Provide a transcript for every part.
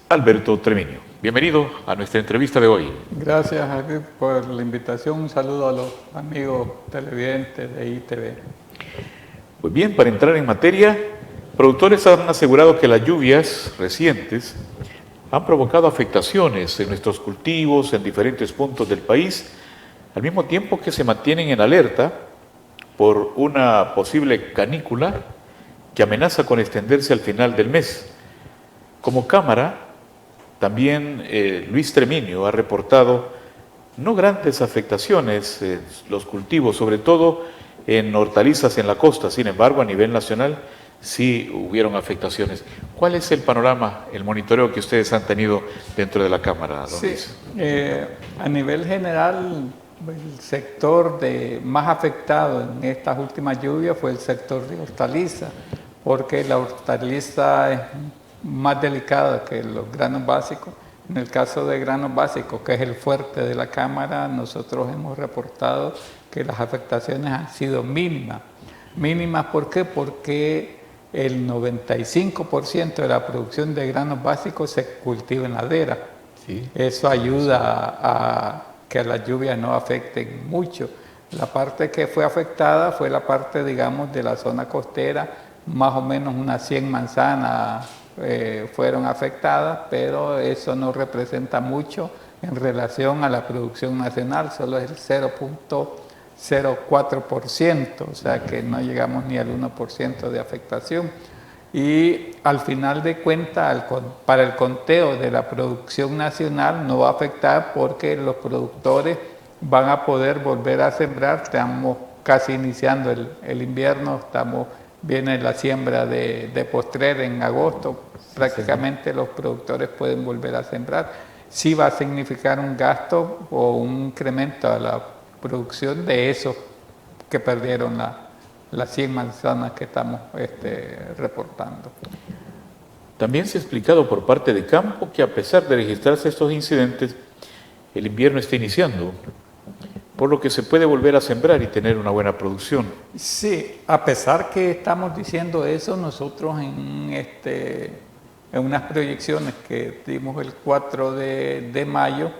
Alberto Treviño. Bienvenido a nuestra entrevista de hoy. Gracias, Javier, por la invitación. Un saludo a los amigos televidentes de ITV. Pues bien, para entrar en materia, productores han asegurado que las lluvias recientes han provocado afectaciones en nuestros cultivos en diferentes puntos del país, al mismo tiempo que se mantienen en alerta por una posible canícula que amenaza con extenderse al final del mes. Como Cámara, también Luis Treviño ha reportado no grandes afectaciones en los cultivos, sobre todo en hortalizas en la costa. Sin embargo, a nivel nacional sí hubieron afectaciones. ¿Cuál es el panorama, el monitoreo que ustedes han tenido dentro de la Cámara, don Luis? A nivel general, el sector más afectado en estas últimas lluvias fue el sector de hortaliza, porque la hortaliza es más delicada que los granos básicos. En el caso de granos básicos, que es el fuerte de la Cámara, nosotros hemos reportado que las afectaciones han sido mínimas. Mínimas, ¿por qué? Porque el 95% de la producción de granos básicos se cultiva en ladera. Sí. Eso ayuda a que las lluvias no afecten mucho. La parte que fue afectada fue la parte, digamos, de la zona costera, más o menos unas 100 manzanas fueron afectadas, pero eso no representa mucho en relación a la producción nacional, solo es el 0.04%, o sea que no llegamos ni al 1% de afectación. Y al final de cuentas, para el conteo de la producción nacional no va a afectar porque los productores van a poder volver a sembrar. Estamos casi iniciando el invierno, viene la siembra de postrer en agosto, prácticamente los productores pueden volver a sembrar. Sí va a significar un gasto o un incremento a la producción de esos que perdieron las 100 manzanas que estamos reportando. También se ha explicado por parte de campo que a pesar de registrarse estos incidentes, el invierno está iniciando, por lo que se puede volver a sembrar y tener una buena producción. Sí, a pesar que estamos diciendo eso, nosotros en unas proyecciones que dimos el 4 de mayo,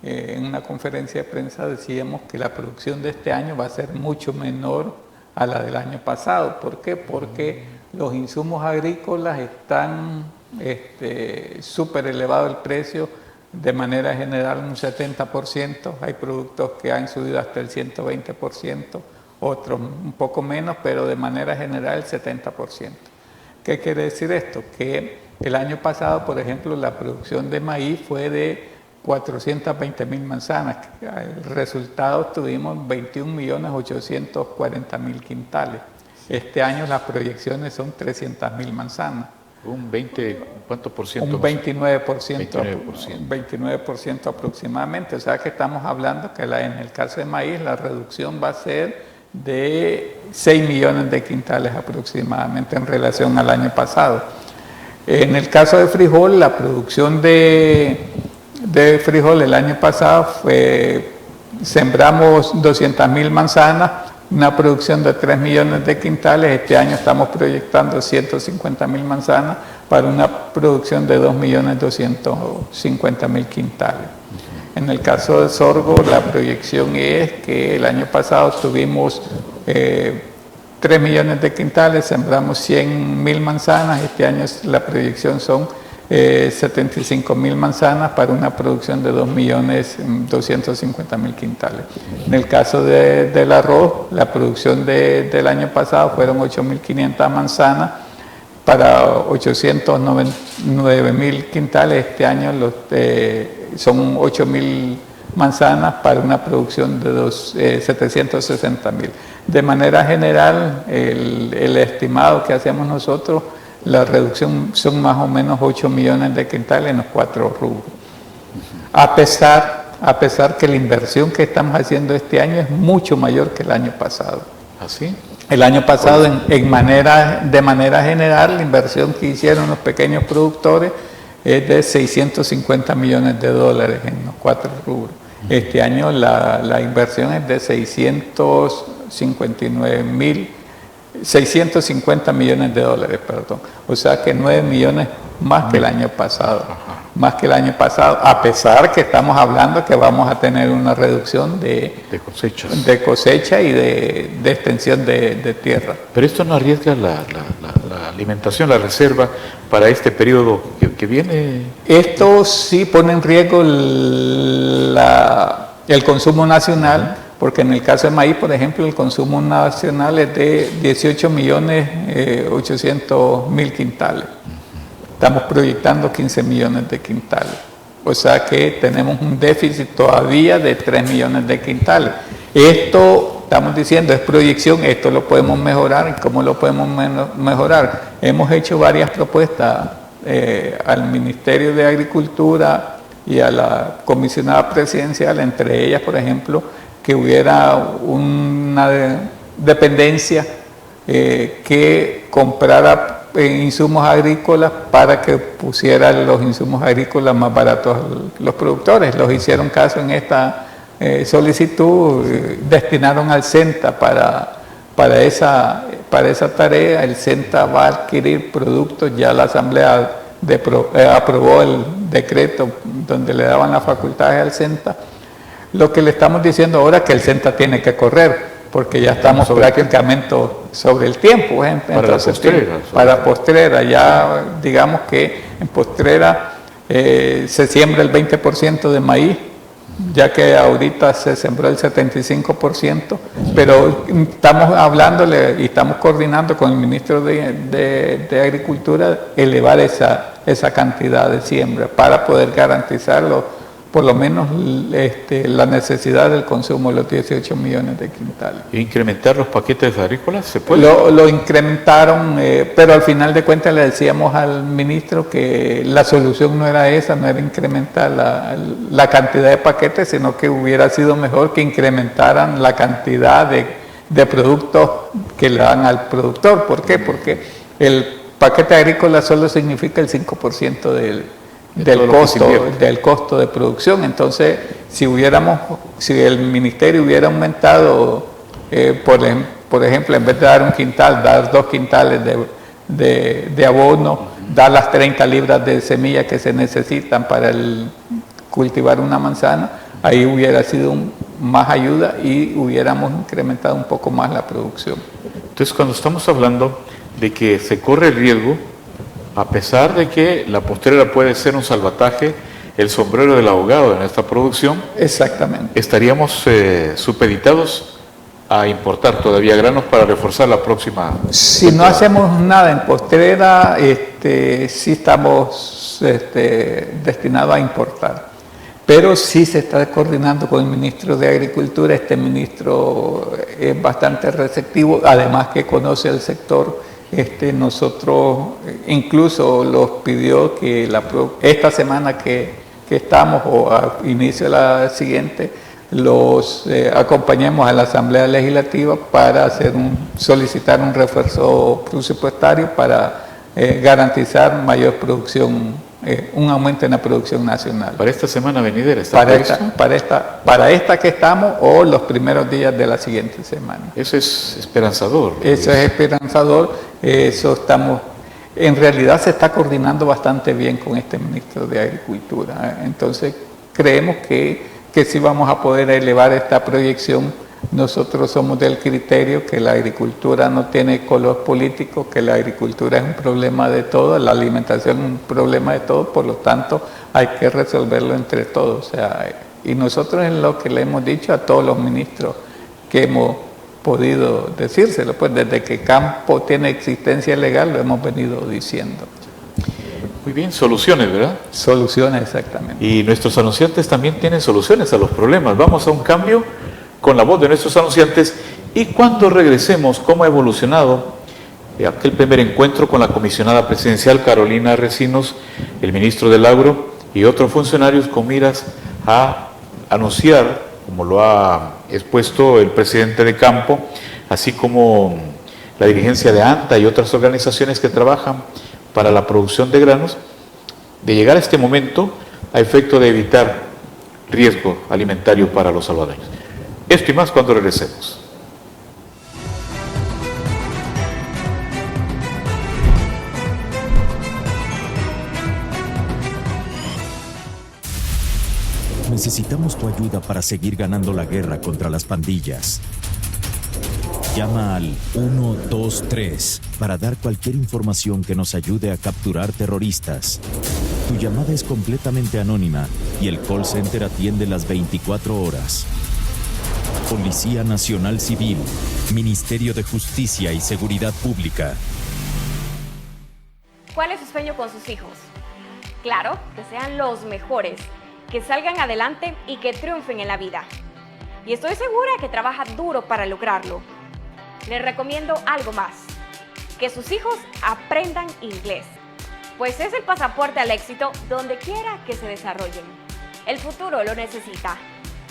en una conferencia de prensa decíamos que la producción de este año va a ser mucho menor a la del año pasado. ¿Por qué? Porque los insumos agrícolas están súper elevado el precio, de manera general un 70%, hay productos que han subido hasta el 120%, otros un poco menos, pero de manera general el 70%. ¿Qué quiere decir esto? Que el año pasado, por ejemplo, la producción de maíz fue de 420.000 manzanas. El resultado tuvimos 21.840.000 quintales. Este año las proyecciones son 300.000 manzanas. Un 20, ¿cuánto por ciento? Un 29% aproximadamente. O sea que estamos hablando que en el caso de maíz la reducción va a ser de 6 millones de quintales aproximadamente en relación al año pasado. En el caso de frijol, la producción de frijol el año pasado sembramos 200.000 manzanas, una producción de 3 millones de quintales. Este año estamos proyectando 150.000 manzanas para una producción de 2.250.000 quintales. En el caso de sorgo, la proyección es que el año pasado tuvimos 3 millones de quintales, sembramos 100.000 manzanas. Este año la proyección son 75.000 manzanas para una producción de 2.250.000 quintales. En el caso del arroz, la producción del año pasado fueron 8.500 manzanas para 809.000 quintales. Este año son 8.000 manzanas para una producción de 760.000. De manera general, el estimado que hacemos nosotros, la reducción son más o menos 8 millones de quintales en los 4 rubros. A pesar que la inversión que estamos haciendo este año es mucho mayor que el año pasado. ¿Así? El año pasado, de manera general, la inversión que hicieron los pequeños productores es de 650 millones de dólares en los 4 rubros. Este año la inversión es de 650 millones de dólares, perdón. O sea que 9 millones más que el año pasado. Más que el año pasado, a pesar que estamos hablando que vamos a tener una reducción de cosecha y de extensión de tierra. Pero esto no arriesga la alimentación, la reserva para este periodo que viene. Esto sí pone en riesgo el consumo nacional, porque en el caso de maíz, por ejemplo, el consumo nacional es de 18.800.000 quintales. Estamos proyectando 15 millones de quintales. O sea que tenemos un déficit todavía de 3 millones de quintales. Esto, estamos diciendo, es proyección, esto lo podemos mejorar. ¿Y cómo lo podemos mejorar? Hemos hecho varias propuestas al Ministerio de Agricultura y a la comisionada presidencial, entre ellas, por ejemplo, que hubiera una dependencia que comprara insumos agrícolas para que pusieran los insumos agrícolas más baratos los productores. Los hicieron caso en esta solicitud, destinaron al CENTA para esa tarea. El CENTA va a adquirir productos, ya la Asamblea aprobó el decreto donde le daban las facultades al CENTA. Lo que le estamos diciendo ahora es que el CENTA tiene que correr, porque ya estamos prácticamente sobre el tiempo. Para la postrera, ya digamos que en postrera se siembra el 20% de maíz, ya que ahorita se sembró el 75%, pero estamos hablándole y estamos coordinando con el ministro de Agricultura elevar esa cantidad de siembra para poder garantizarlo, por lo menos la necesidad del consumo de los 18 millones de quintales. ¿Incrementar los paquetes agrícolas? ¿Se puede? Lo incrementaron, pero al final de cuentas le decíamos al ministro que la solución no era esa, no era incrementar la cantidad de paquetes, sino que hubiera sido mejor que incrementaran la cantidad de productos que le dan al productor. ¿Por qué? Porque el paquete agrícola solo significa el 5% del costo de producción. Entonces, si el ministerio hubiera aumentado, por ejemplo, en vez de dar un quintal, dar 2 quintales de abono, dar las 30 libras de semilla que se necesitan para cultivar una manzana, ahí hubiera sido más ayuda y hubiéramos incrementado un poco más la producción. Entonces, cuando estamos hablando de que se corre el riesgo, a pesar de que la postrera puede ser un salvataje, el sombrero del abogado en esta producción, exactamente, estaríamos supeditados a importar todavía granos para reforzar la próxima. Si no hacemos nada en postrera, sí estamos destinados a importar. Pero sí se está coordinando con el ministro de Agricultura. Este ministro es bastante receptivo, además que conoce el sector. Nosotros incluso los pidió que esta semana que estamos o a inicio de la siguiente los acompañemos a la Asamblea Legislativa para solicitar un refuerzo presupuestario para garantizar mayor producción, un aumento en la producción nacional. ¿Para esta semana venidera? Para esta que estamos o los primeros días de la siguiente semana. Eso es esperanzador. Eso es esperanzador. En realidad se está coordinando bastante bien con este ministro de Agricultura. Entonces creemos que sí vamos a poder elevar esta proyección. Nosotros somos del criterio que la agricultura no tiene color político, que la agricultura es un problema de todos, la alimentación es un problema de todos, por lo tanto hay que resolverlo entre todos. Y nosotros es lo que le hemos dicho a todos los ministros que hemos podido decírselo, pues desde que campo tiene existencia legal lo hemos venido diciendo. Muy bien, soluciones, ¿verdad? Soluciones, exactamente. Y nuestros anunciantes también tienen soluciones a los problemas. Vamos a un cambio con la voz de nuestros anunciantes y cuando regresemos, cómo ha evolucionado aquel primer encuentro con la comisionada presidencial Carolina Recinos, el ministro del Agro y otros funcionarios con miras a anunciar, como lo ha expuesto el presidente de campo, así como la dirigencia de ANTA y otras organizaciones que trabajan para la producción de granos, de llegar a este momento a efecto de evitar riesgo alimentario para los salvadoreños. Esto y más cuando regresemos. Necesitamos tu ayuda para seguir ganando la guerra contra las pandillas. Llama al 123 para dar cualquier información que nos ayude a capturar terroristas. Tu llamada es completamente anónima y el call center atiende las 24 horas. Policía Nacional Civil, Ministerio de Justicia y Seguridad Pública. ¿Cuál es su sueño con sus hijos? Claro, que sean los mejores, que salgan adelante y que triunfen en la vida. Y estoy segura que trabaja duro para lograrlo. Les recomiendo algo más, que sus hijos aprendan inglés, pues es el pasaporte al éxito donde quiera que se desarrollen. El futuro lo necesita.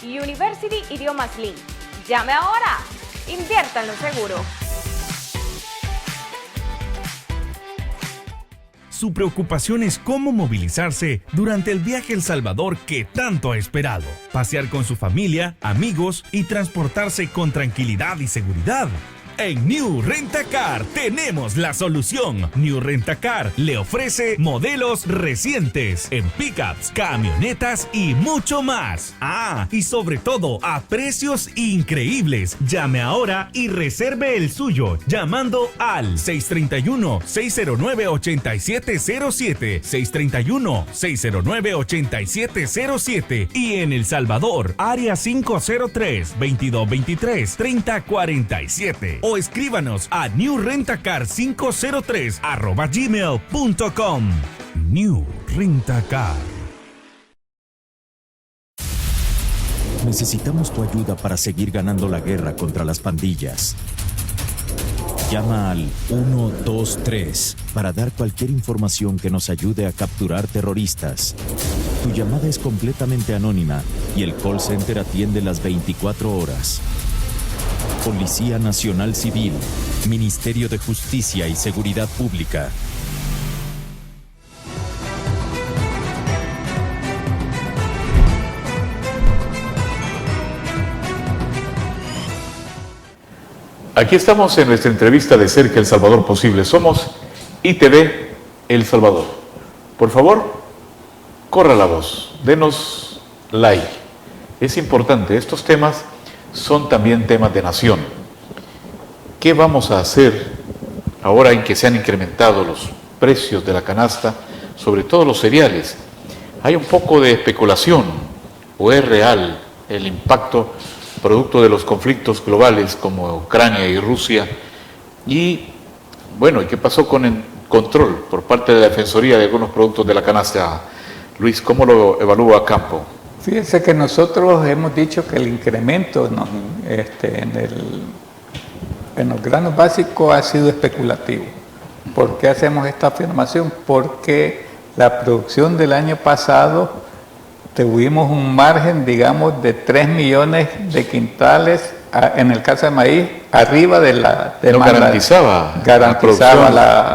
University Idiomas Link. Llame ahora. Inviértanlo seguro. Su preocupación es cómo movilizarse durante el viaje a El Salvador que tanto ha esperado. Pasear con su familia, amigos y transportarse con tranquilidad y seguridad. En New Rent-A-Car tenemos la solución. New Rent-A-Car le ofrece modelos recientes en pickups, camionetas y mucho más. Ah, y sobre todo a precios increíbles. Llame ahora y reserve el suyo llamando al 631-609-8707, 631-609-8707 y en El Salvador, área 503-2223-3047. O escríbanos a newrentacar503@gmail.com. New Rent-A-Car. Necesitamos tu ayuda para seguir ganando la guerra contra las pandillas. Llama al 123 para dar cualquier información que nos ayude a capturar terroristas. Tu llamada es completamente anónima y el call center atiende las 24 horas. Policía Nacional Civil, Ministerio de Justicia y Seguridad Pública. Aquí estamos en nuestra entrevista de Cerca El Salvador Posible. Somos ITV El Salvador. Por favor, corra la voz, denos like. Es importante, estos temas son también temas de nación. ¿Qué vamos a hacer ahora en que se han incrementado los precios de la canasta, sobre todo los cereales? Hay un poco de especulación, o es real el impacto producto de los conflictos globales como Ucrania y Rusia. Y bueno, ¿y qué pasó con el control por parte de la Defensoría de algunos productos de la canasta? Luis, ¿cómo lo evalúa Campo? Fíjense que nosotros hemos dicho que el incremento en los granos básicos ha sido especulativo. ¿Por qué hacemos esta afirmación? Porque la producción del año pasado tuvimos un margen, digamos, de 3 millones de quintales, en el caso de maíz, arriba de la demanda. Garantizaba la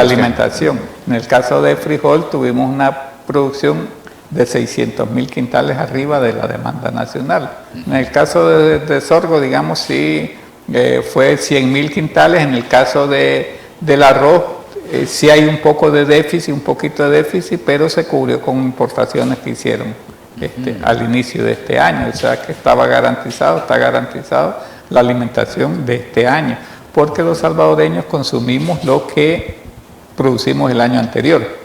alimentación. En el caso de frijol tuvimos una producción de 600.000 quintales arriba de la demanda nacional. En el caso de sorgo, digamos, sí fue 100.000 quintales. En el caso del arroz, sí hay un poco de déficit, un poquito de déficit, pero se cubrió con importaciones que hicieron al inicio de este año. O sea que está garantizado la alimentación de este año, porque los salvadoreños consumimos lo que producimos el año anterior.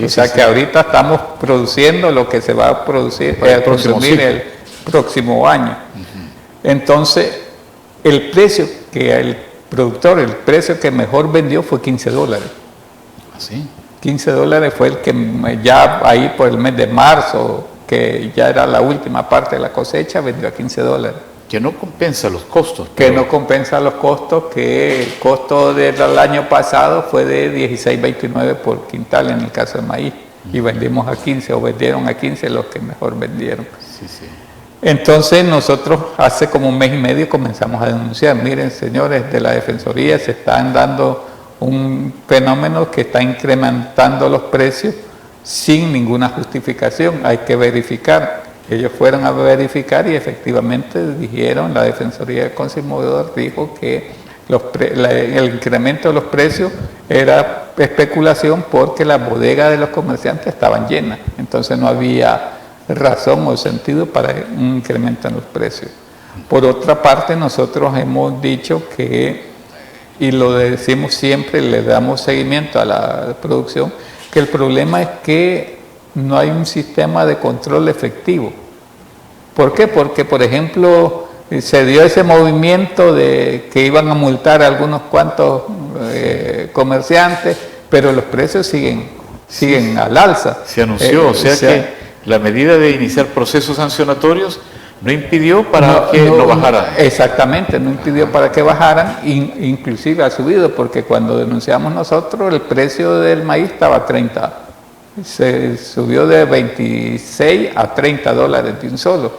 O sea que ahorita estamos produciendo lo que se va a producir, consumir el próximo año. Entonces, el precio que el productor, el precio que mejor vendió fue $15. ¿Así? $15 fue el que ya ahí por el mes de marzo, que ya era la última parte de la cosecha, vendió a $15. Que no compensa los costos. Que no compensa los costos, que el costo del año pasado fue de 16.29 por quintal en el caso de maíz, y vendimos a 15, o vendieron a 15 los que mejor vendieron. Sí, sí. Entonces nosotros hace como un mes y medio comenzamos a denunciar: miren, señores de la Defensoría, se están dando un fenómeno que está incrementando los precios sin ninguna justificación, hay que verificar. Ellos fueron a verificar y efectivamente dijeron, la Defensoría del Consumidor dijo que el incremento de los precios era especulación porque las bodegas de los comerciantes estaban llenas, entonces no había razón o sentido para un incremento en los precios. Por otra parte, nosotros hemos dicho que, y lo decimos siempre, le damos seguimiento a la producción, que el problema es que no hay un sistema de control efectivo. ¿Por qué? Porque, por ejemplo, se dio ese movimiento de que iban a multar a algunos cuantos comerciantes, pero los precios siguen al alza. Se anunció, o sea que la medida de iniciar procesos sancionatorios no impidió para que no bajaran. Exactamente, no impidió para que bajaran, inclusive ha subido, porque cuando denunciamos nosotros el precio del maíz estaba a 30, se subió de 26 a 30 dólares de un solo.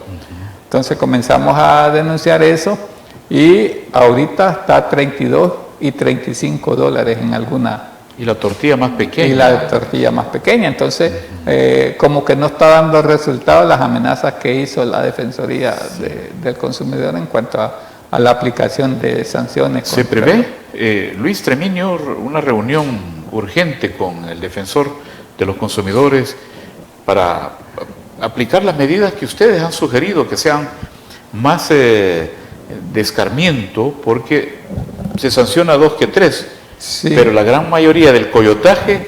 Entonces comenzamos a denunciar eso y ahorita está a 32 y 35 dólares en alguna. Y la tortilla más pequeña. Y la tortilla más pequeña. Entonces, como que no está dando resultados las amenazas que hizo la Defensoría del Consumidor en cuanto a la aplicación de sanciones. ¿Se prevé, Luis Tremiño, una reunión urgente con el Defensor de los Consumidores para aplicar las medidas que ustedes han sugerido, que sean más de escarmiento, porque se sanciona 2 que 3? Sí. Pero la gran mayoría del coyotaje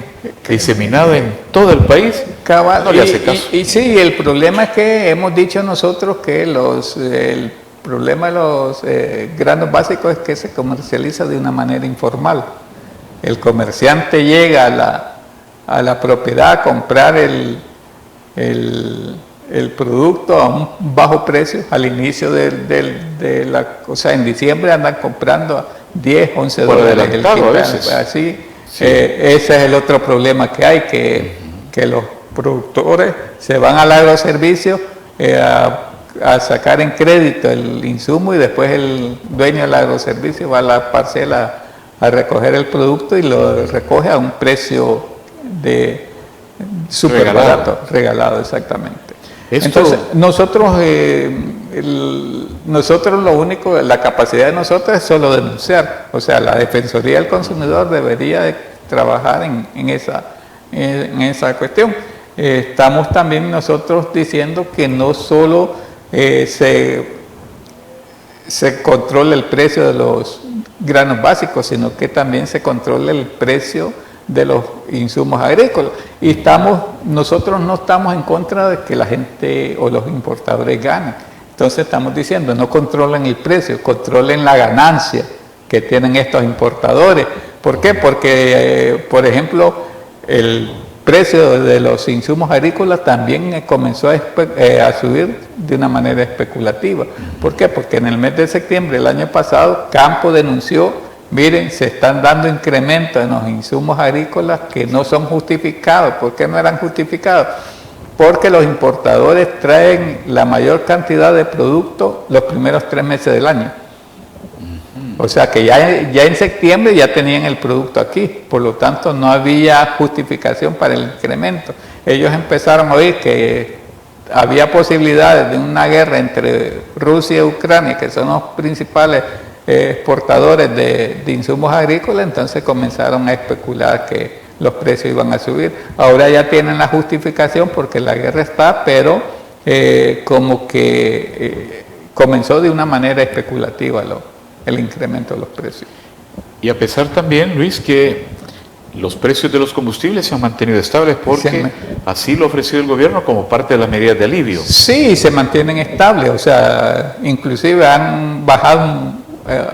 diseminado en todo el país no le hace caso. Y sí, el problema es que hemos dicho nosotros que el problema de los granos básicos es que se comercializa de una manera informal. El comerciante llega a la propiedad a comprar el producto a un bajo precio al inicio de la cosa. En diciembre andan comprando 10, 11 dólares el quintal, así. Sí. Ese es el otro problema que hay, que los productores se van al agroservicio a sacar en crédito el insumo y después el dueño del agroservicio va a la parcela a recoger el producto y lo recoge a un precio de súper barato, regalado exactamente. Entonces, nosotros lo único, la capacidad de nosotros es solo denunciar. O sea, la Defensoría del Consumidor debería de trabajar en esa cuestión. Estamos también nosotros diciendo que no solo se controle el precio de los granos básicos, sino que también se controle el precio de los insumos agrícolas. Y nosotros no estamos en contra de que la gente o los importadores ganen. Entonces estamos diciendo, no controlen el precio, controlen la ganancia que tienen estos importadores. ¿Por qué? Porque, por ejemplo, el precio de los insumos agrícolas también comenzó a subir de una manera especulativa. ¿Por qué? Porque en el mes de septiembre del año pasado, Campo denunció: miren, se están dando incrementos en los insumos agrícolas que no son justificados. ¿Por qué no eran justificados? Porque los importadores traen la mayor cantidad de productos los primeros 3 meses del año. O sea que ya en septiembre ya tenían el producto aquí, por lo tanto no había justificación para el incremento. Ellos empezaron a oír que había posibilidades de una guerra entre Rusia y Ucrania, que son los principales exportadores de insumos agrícolas, entonces comenzaron a especular que los precios iban a subir. Ahora ya tienen la justificación porque la guerra está, pero como que comenzó de una manera especulativa el incremento de los precios. Y a pesar también, Luis, que los precios de los combustibles se han mantenido estables porque así lo ha ofrecido el gobierno como parte de las medidas de alivio. Sí, se mantienen estables, o sea, inclusive han bajado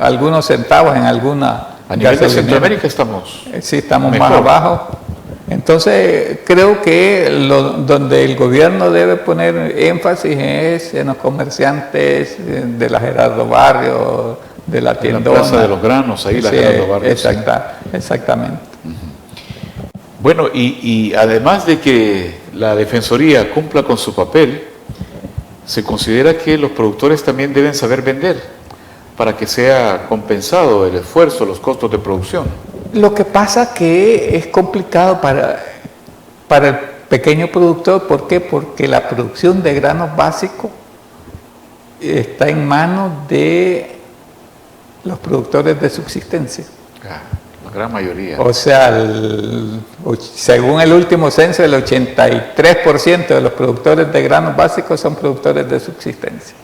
algunos centavos en alguna. A nivel de Centroamérica estamos. Sí, estamos mejor, más abajo. Entonces, creo que donde el gobierno debe poner énfasis es en los comerciantes de la Gerardo Barrio, de la Tiendona. La Plaza de los Granos, ahí la Gerardo Barrio. Exactamente. Bueno, y además de que la Defensoría cumpla con su papel, se considera que los productores también deben saber vender para que sea compensado el esfuerzo, los costos de producción. Lo que pasa que es complicado para el pequeño productor. ¿Por qué? Porque la producción de granos básicos está en manos de los productores de subsistencia. La gran mayoría. O sea, según el último censo, el 83% de los productores de granos básicos son productores de subsistencia.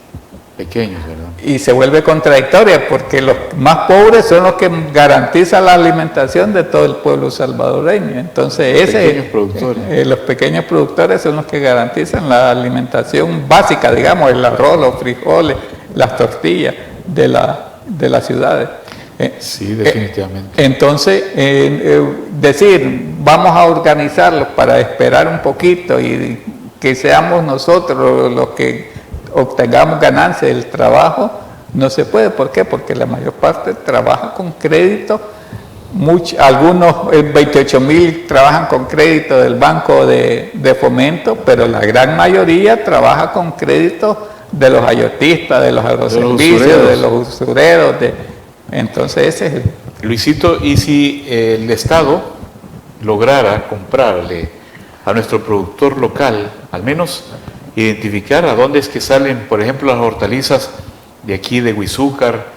Pequeños, ¿verdad? Y se vuelve contradictoria porque los más pobres son los que garantizan la alimentación de todo el pueblo salvadoreño. Entonces, los pequeños productores son los que garantizan la alimentación básica, digamos, el arroz, los frijoles, las tortillas de las ciudades. Sí, definitivamente. Entonces, decir, vamos a organizarlos para esperar un poquito y que seamos nosotros los que obtengamos ganancias del trabajo, no se puede. ¿Por qué? Porque la mayor parte trabaja con crédito, algunos, 28,000 trabajan con crédito del Banco de Fomento, pero la gran mayoría trabaja con crédito de los ayotistas, de los agroservicios, de los usureros. Entonces ese es el... Luisito, ¿y si el Estado lograra comprarle a nuestro productor local, al menos identificar a dónde es que salen, por ejemplo, las hortalizas de aquí de Huizúcar,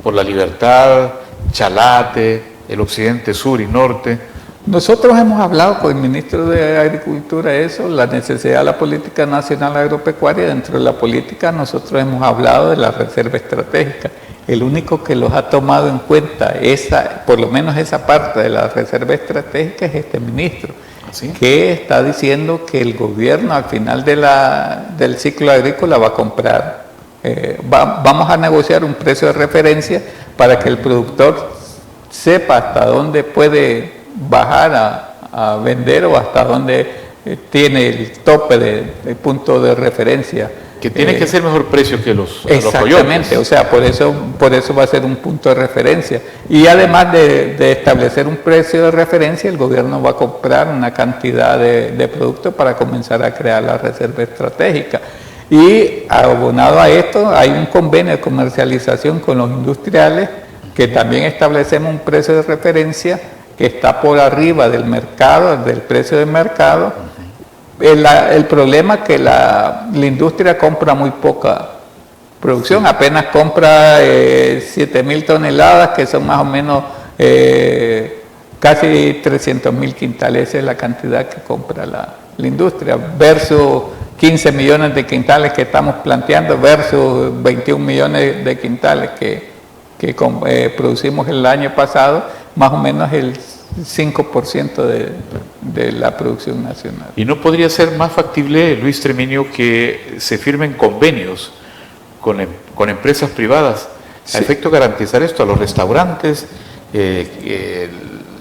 por La Libertad, Chalate, el occidente, sur y norte? Nosotros hemos hablado con el ministro de Agricultura eso, la necesidad de la política nacional agropecuaria. Dentro de la política nosotros hemos hablado de la reserva estratégica. El único que los ha tomado en cuenta, por lo menos esa parte de la reserva estratégica, es este ministro. ¿Sí? Que está diciendo que el gobierno al final del ciclo agrícola va a comprar. Vamos a negociar un precio de referencia para que el productor sepa hasta dónde puede bajar a vender o hasta dónde tiene el tope de punto de referencia. Que tiene que ser mejor precio que los exactamente, coyotes. O sea, por eso va a ser un punto de referencia. Y además de establecer un precio de referencia, el gobierno va a comprar una cantidad de productos para comenzar a crear la reserva estratégica. Y abonado a esto, hay un convenio de comercialización con los industriales, que también establecemos un precio de referencia que está por arriba del mercado, del precio de mercado. El problema es que la industria compra muy poca producción, apenas compra 7,000 toneladas, que son más o menos casi 300,000 quintales. Esa es la cantidad que compra la industria, versus 15 millones de quintales que estamos planteando, versus 21 millones de quintales que producimos el año pasado, más o menos el 5% de la producción nacional. ¿Y no podría ser más factible, Luis Treminio, que se firmen convenios con empresas privadas a efecto de garantizar esto a los restaurantes,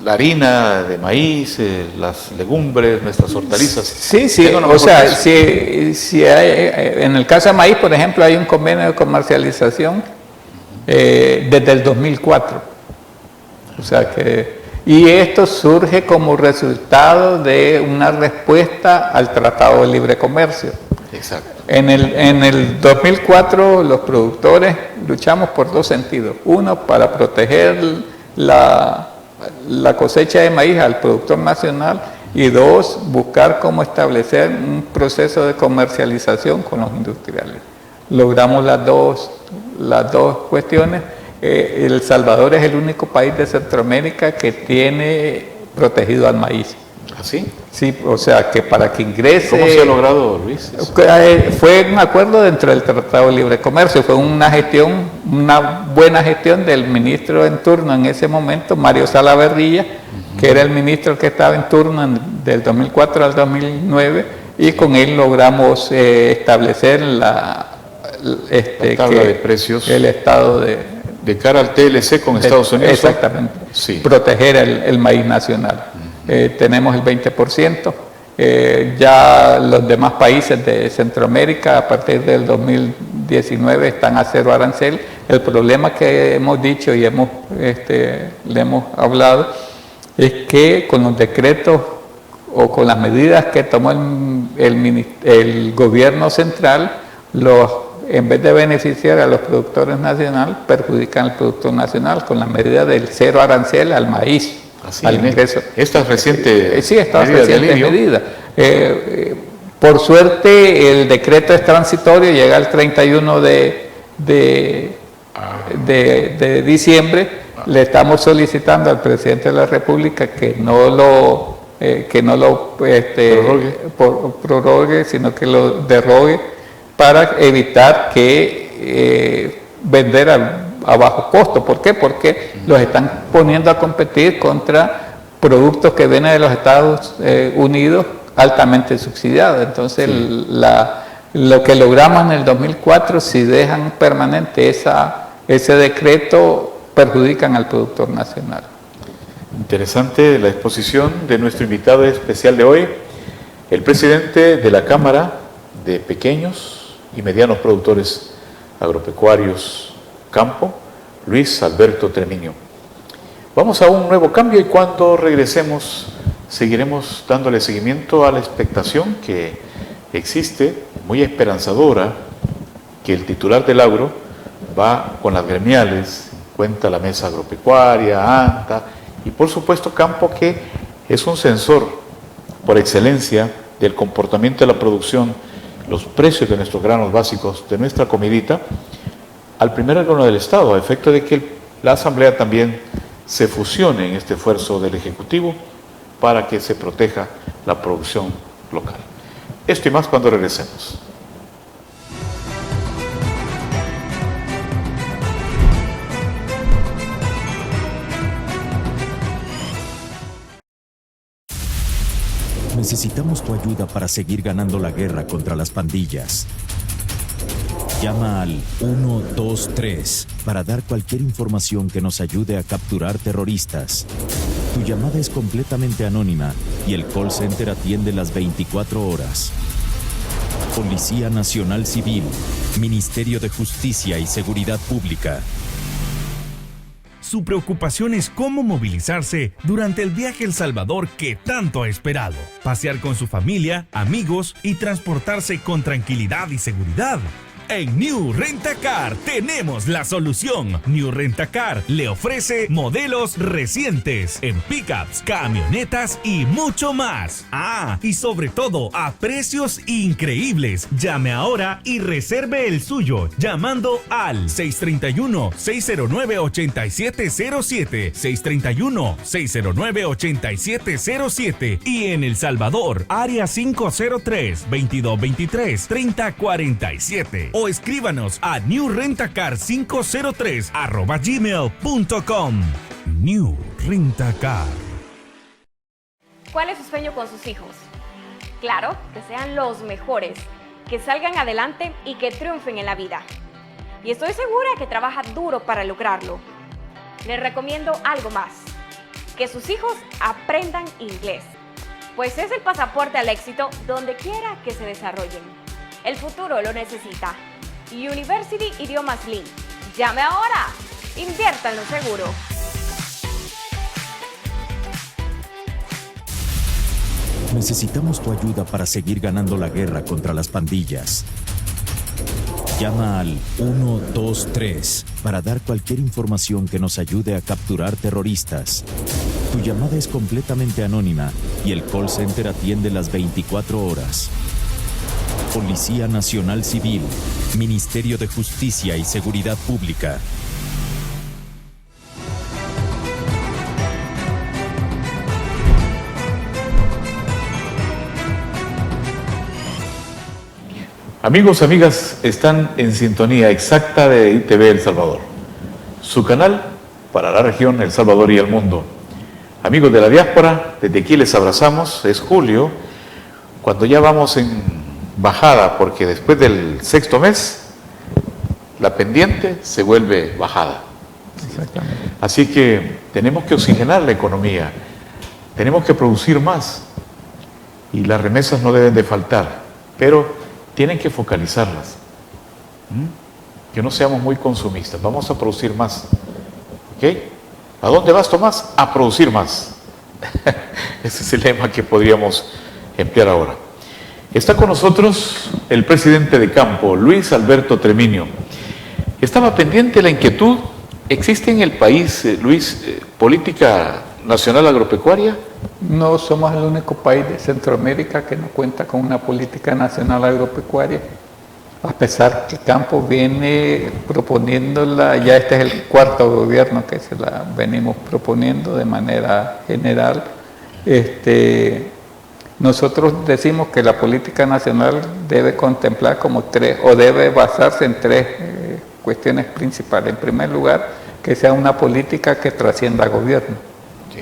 la harina de maíz, las legumbres, nuestras hortalizas? Sí, o sea, si hay, en el caso de maíz, por ejemplo, hay un convenio de comercialización desde el 2004. O sea que... Y esto surge como resultado de una respuesta al Tratado de Libre Comercio. Exacto. En el 2004 los productores luchamos por dos sentidos. Uno, para proteger la cosecha de maíz al productor nacional, y dos, buscar cómo establecer un proceso de comercialización con los industriales. Logramos las dos cuestiones. El Salvador es el único país de Centroamérica que tiene protegido al maíz. ¿Así? Sí, o sea, que para que ingrese... ¿Cómo se ha logrado, Luis? Fue un acuerdo dentro del Tratado de Libre Comercio, fue una buena gestión del ministro en turno en ese momento, Mario Salaverría, que era el ministro que estaba en turno del 2004 al 2009, y con él logramos establecer la tabla de precios. El estado de cara al TLC con Estados Unidos. Exactamente. Sí. Proteger el maíz nacional. Tenemos el 20%. Ya los demás países de Centroamérica a partir del 2019 están a cero arancel. El problema que hemos dicho y le hemos hablado es que con los decretos o con las medidas que tomó el gobierno central, en vez de beneficiar a los productores nacionales, perjudican al productor nacional con la medida del cero arancel al maíz. Así, al ingreso. Esta reciente medida. Por suerte, el decreto es transitorio, llega el 31 de diciembre, le estamos solicitando al presidente de la República que no lo prorrogue, sino que lo derrogue para evitar que vender a bajo costo. ¿Por qué? Porque los están poniendo a competir contra productos que vienen de los Estados Unidos altamente subsidiados. Entonces, lo que logramos en el 2004, si dejan permanente ese decreto, perjudican al productor nacional. Interesante la exposición de nuestro invitado especial de hoy, el presidente de la Cámara de Pequeños y Medianos Productores Agropecuarios Campo, Luis Alberto Tremiño. Vamos a un nuevo cambio y cuando regresemos seguiremos dándole seguimiento a la expectación que existe, muy esperanzadora, que el titular del agro va con las gremiales, cuenta la mesa agropecuaria, ANTA, y por supuesto Campo, que es un sensor por excelencia del comportamiento de la producción, los precios de nuestros granos básicos, de nuestra comidita, al primer órgano del Estado, a efecto de que la Asamblea también se fusione en este esfuerzo del Ejecutivo para que se proteja la producción local. Esto y más cuando regresemos. Necesitamos tu ayuda para seguir ganando la guerra contra las pandillas. Llama al 123 para dar cualquier información que nos ayude a capturar terroristas. Tu llamada es completamente anónima y el call center atiende las 24 horas. Policía Nacional Civil, Ministerio de Justicia y Seguridad Pública. Su preocupación es cómo movilizarse durante el viaje a El Salvador que tanto ha esperado. Pasear con su familia, amigos y transportarse con tranquilidad y seguridad. En New Rent-A-Car tenemos la solución. New Rent-A-Car le ofrece modelos recientes en pickups, camionetas y mucho más. Ah, y sobre todo a precios increíbles. Llame ahora y reserve el suyo llamando al 631-609-8707, 631-609-8707 y en El Salvador, área 503-2223-3047. O escríbanos a newrentacar503@gmail.com. New Rentacar. ¿Cuál es su sueño con sus hijos? Claro, que sean los mejores, que salgan adelante y que triunfen en la vida. Y estoy segura que trabaja duro para lograrlo. Les recomiendo algo más, que sus hijos aprendan inglés, pues es el pasaporte al éxito donde quiera que se desarrollen. El futuro lo necesita. University Idiomas Link. Llame ahora. Invierta en lo seguro. Necesitamos tu ayuda para seguir ganando la guerra contra las pandillas. Llama al 123 para dar cualquier información que nos ayude a capturar terroristas. Tu llamada es completamente anónima y el call center atiende las 24 horas. Policía Nacional Civil, Ministerio de Justicia y Seguridad Pública. Amigos, amigas, están en sintonía exacta de ITV El Salvador, su canal para la región, El Salvador y el mundo. Amigos de la diáspora, desde aquí les abrazamos. Es julio, cuando ya vamos en bajada, porque después del sexto mes, la pendiente se vuelve bajada. Exactamente. Así que tenemos que oxigenar la economía, tenemos que producir más y las remesas no deben de faltar, pero tienen que focalizarlas. Que no seamos muy consumistas, vamos a producir más. ¿Ok? ¿A dónde vas, Tomás? A producir más. Ese es el lema que podríamos emplear ahora. Está con nosotros el presidente de Campo, Luis Alberto Tremiño. Estaba pendiente la inquietud. ¿Existe en el país, Luis, política nacional agropecuaria? No somos el único país de Centroamérica que no cuenta con una política nacional agropecuaria. a pesar que Campos viene proponiéndola, ya este es el cuarto gobierno que se la venimos proponiendo de manera general. Nosotros decimos que la política nacional debe contemplar como tres, o debe basarse en tres cuestiones principales. En primer lugar, que sea una política que trascienda gobierno. Sí.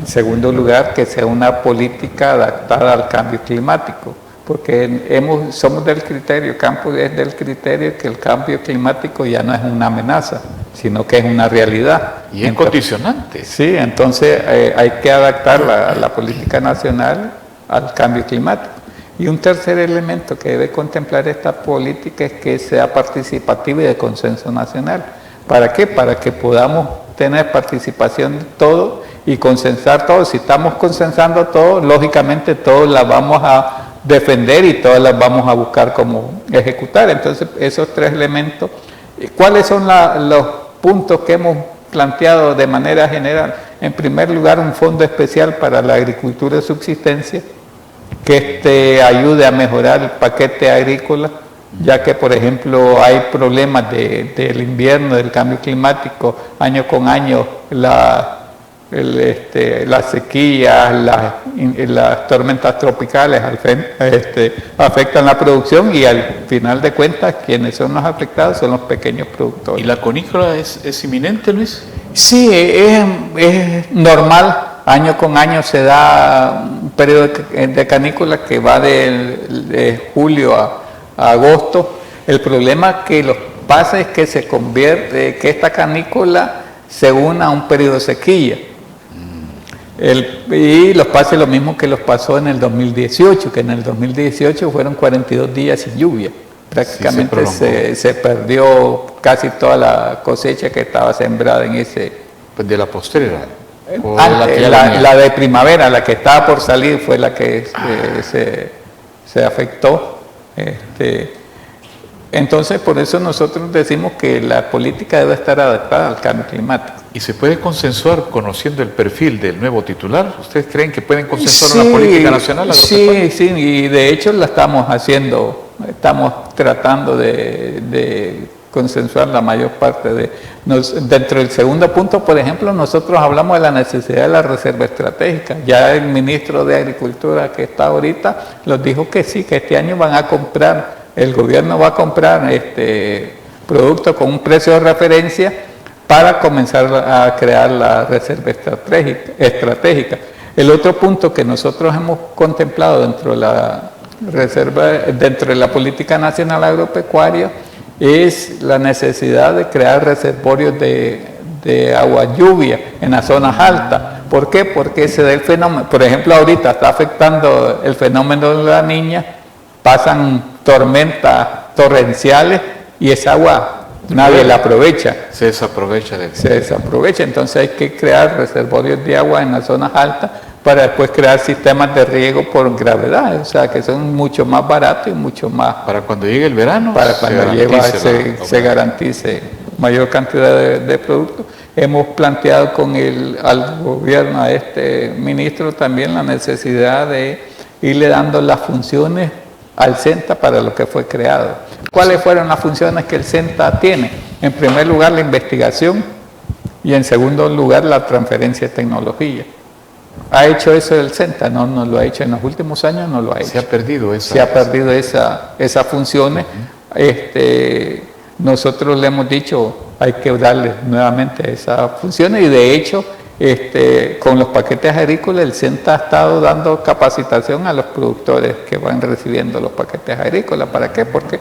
En segundo lugar, que sea una política adaptada al cambio climático, porque somos del criterio, Campos es del criterio que el cambio climático ya no es una amenaza, sino que es una realidad. Y es condicionante. Sí, entonces hay que adaptar la política nacional al cambio climático. Y un tercer elemento que debe contemplar esta política es que sea participativa y de consenso nacional. ¿Para qué? Para que podamos tener participación de todo y consensar todo. Si estamos consensando todo, lógicamente todos las vamos a defender y todas las vamos a buscar cómo ejecutar. Entonces, esos tres elementos. ¿Cuáles son los puntos que hemos planteado de manera general? En primer lugar, un fondo especial para la agricultura de subsistencia, que ayude a mejorar el paquete agrícola, ya que, por ejemplo, hay problemas del invierno, del cambio climático, año con año, las sequías, las tormentas tropicales afectan la producción y al final de cuentas quienes son los afectados son los pequeños productores. ¿Y la conífera es inminente, Luis? Sí, es normal. Año con año se da un periodo de canícula que va de julio a agosto. El problema que lo pasa es que se convierte, que esta canícula se una a un periodo de sequía. Y los pasa lo mismo que los pasó en el 2018, que en el 2018 fueron 42 días sin lluvia. Prácticamente se perdió casi toda la cosecha que estaba sembrada en ese... Pues de la postrera. La de primavera, la que estaba por salir, fue la que se afectó. Entonces, por eso nosotros decimos que la política debe estar adaptada al cambio climático. ¿Y se puede consensuar conociendo el perfil del nuevo titular? ¿Ustedes creen que pueden consensuar una política nacional? Sí, y de hecho la estamos haciendo, estamos tratando de consensuar la mayor parte dentro del segundo punto, por ejemplo, nosotros hablamos de la necesidad de la reserva estratégica. Ya el ministro de Agricultura que está ahorita nos dijo que sí, que este año van a comprar, el gobierno va a comprar productos con un precio de referencia para comenzar a crear la reserva estratégica. El otro punto que nosotros hemos contemplado dentro de la política nacional agropecuaria es la necesidad de crear reservorios de agua lluvia en las zonas altas. ¿Por qué? Porque se da el fenómeno, por ejemplo, ahorita está afectando el fenómeno de la Niña, pasan tormentas torrenciales y esa agua nadie la aprovecha. Se desaprovecha. Se desaprovecha, entonces hay que crear reservorios de agua en las zonas altas para después crear sistemas de riego por gravedad, o sea, que son mucho más baratos y mucho más... Para cuando llegue el verano, para cuando se garantice mayor cantidad de productos. Hemos planteado al gobierno, a este ministro también la necesidad de irle dando las funciones al CENTA para lo que fue creado. ¿Cuáles fueron las funciones que el CENTA tiene? En primer lugar, la investigación y en segundo lugar, la transferencia de tecnología. ¿Ha hecho eso el CENTA? No lo ha hecho. En los últimos años no lo ha hecho. Se ha perdido esas funciones. Nosotros le hemos dicho, hay que darle nuevamente esas funciones y de hecho, con los paquetes agrícolas, el CENTA ha estado dando capacitación a los productores que van recibiendo los paquetes agrícolas. ¿Para qué? Porque,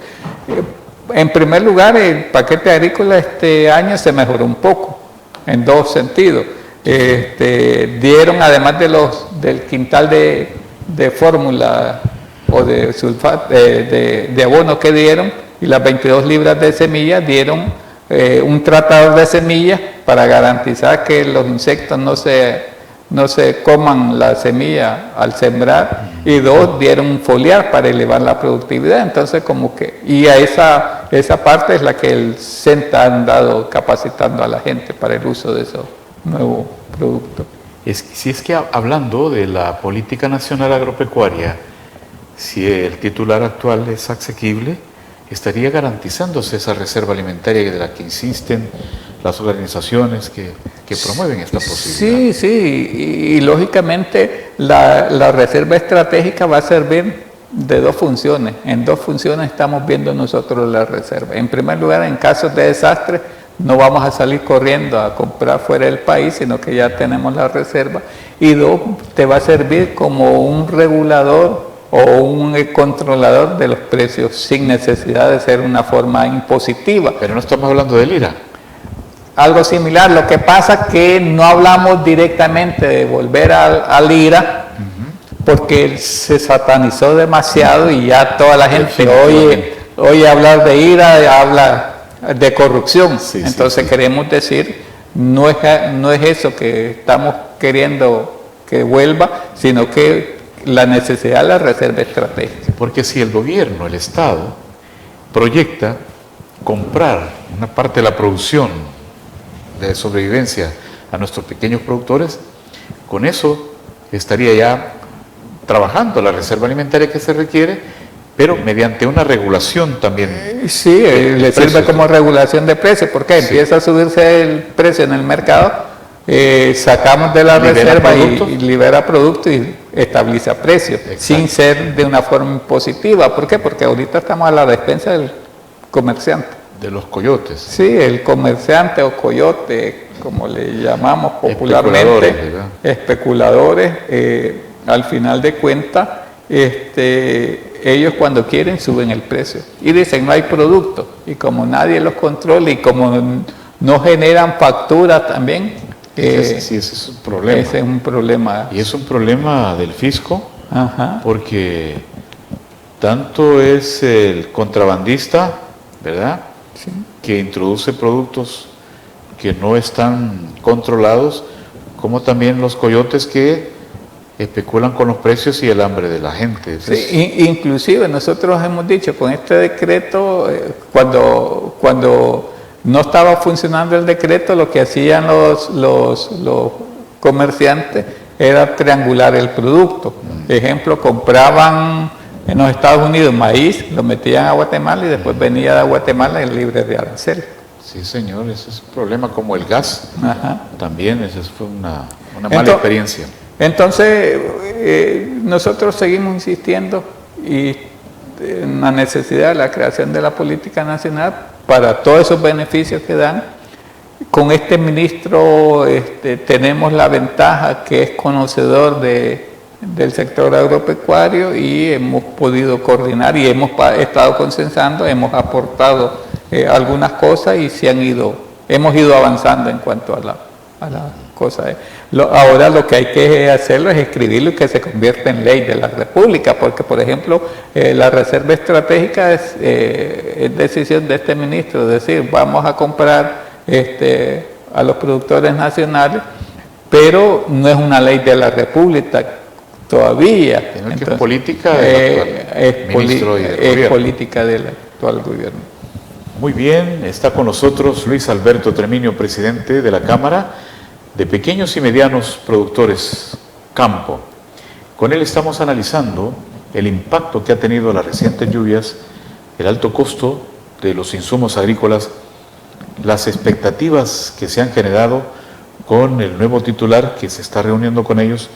en primer lugar, el paquete agrícola este año se mejoró un poco, en dos sentidos. Dieron, además del quintal de fórmula o de sulfato, de abono que dieron, y las 22 libras de semillas, dieron un tratador de semillas para garantizar que los insectos no se coman la semilla al sembrar, y dos, dieron un foliar para elevar la productividad. Entonces, y a esa parte es la que el CENTA ha andado capacitando a la gente para el uso de esos nuevos productos. Si es que hablando de la política nacional agropecuaria, si el titular actual es asequible, estaría garantizándose esa reserva alimentaria de la que insisten las organizaciones que promueven esta posibilidad. Sí, sí, y lógicamente la reserva estratégica va a servir de dos funciones. En dos funciones estamos viendo nosotros la reserva. En primer lugar, en casos de desastre, no vamos a salir corriendo a comprar fuera del país, sino que ya tenemos la reserva. Y dos, te va a servir como un regulador o un controlador de los precios sin necesidad de ser una forma impositiva. Pero no estamos hablando del IRA. Algo similar, lo que pasa es que no hablamos directamente de volver al IRA, porque se satanizó demasiado y ya toda la gente oye hablar de IRA, habla de corrupción. Sí, entonces sí. queremos decir, no es eso que estamos queriendo que vuelva, sino que la necesidad de la reserva estratégica. Porque si el gobierno, el Estado, proyecta comprar una parte de la producción de sobrevivencia a nuestros pequeños productores, con eso estaría ya trabajando la reserva alimentaria que se requiere, pero mediante una regulación también. Sí, le sirve precios. como regulación de precios, porque Sí. empieza a subirse el precio en el mercado, sacamos de la Libera reserva productos. y libera productos y estabiliza precios, Exacto. sin ser de una forma impositiva. ¿Por qué? Porque ahorita estamos a la despensa del comerciante. De los coyotes. Sí, el comerciante o coyote, como le llamamos popularmente, Especuladores, ¿verdad? especuladores, al final de cuentas, ellos cuando quieren suben el precio y dicen no hay producto, y como nadie los controla y como no generan factura también, Sí, ese es un problema. ese es un problema. Y es un problema del fisco, Ajá. porque tanto es el contrabandista, ¿verdad?, Sí. que introduce productos que no están controlados, como también los coyotes que especulan con los precios y el hambre de la gente. Sí, inclusive nosotros hemos dicho con este decreto, cuando no estaba funcionando el decreto, lo que hacían los comerciantes era triangular el producto. Ejemplo, compraban en los Estados Unidos maíz, lo metían a Guatemala y después venía de Guatemala y libre de arancel. Sí, señor, ese es un problema como el gas. Ajá. También esa fue una mala experiencia. Entonces, nosotros seguimos insistiendo en la necesidad de la creación de la política nacional para todos esos beneficios que dan. Con este ministro tenemos la ventaja que es conocedor del sector agropecuario y hemos podido coordinar y hemos estado consensando, hemos aportado algunas cosas y hemos ido avanzando en cuanto a la cosa. Ahora lo que hay que hacerlo es escribirlo y que se convierta en ley de la República, porque por ejemplo la reserva estratégica es decisión de este ministro, es decir, vamos a comprar a los productores nacionales, pero no es una ley de la República todavía. Sino que Entonces, es política del actual ministro y del es gobierno. política del actual gobierno. Muy bien, está con nosotros Luis Alberto Treminio, presidente de la Cámara de Pequeños y Medianos Productores Campo. Con él estamos analizando el impacto que ha tenido las recientes lluvias, el alto costo de los insumos agrícolas, las expectativas que se han generado con el nuevo titular que se está reuniendo con ellos.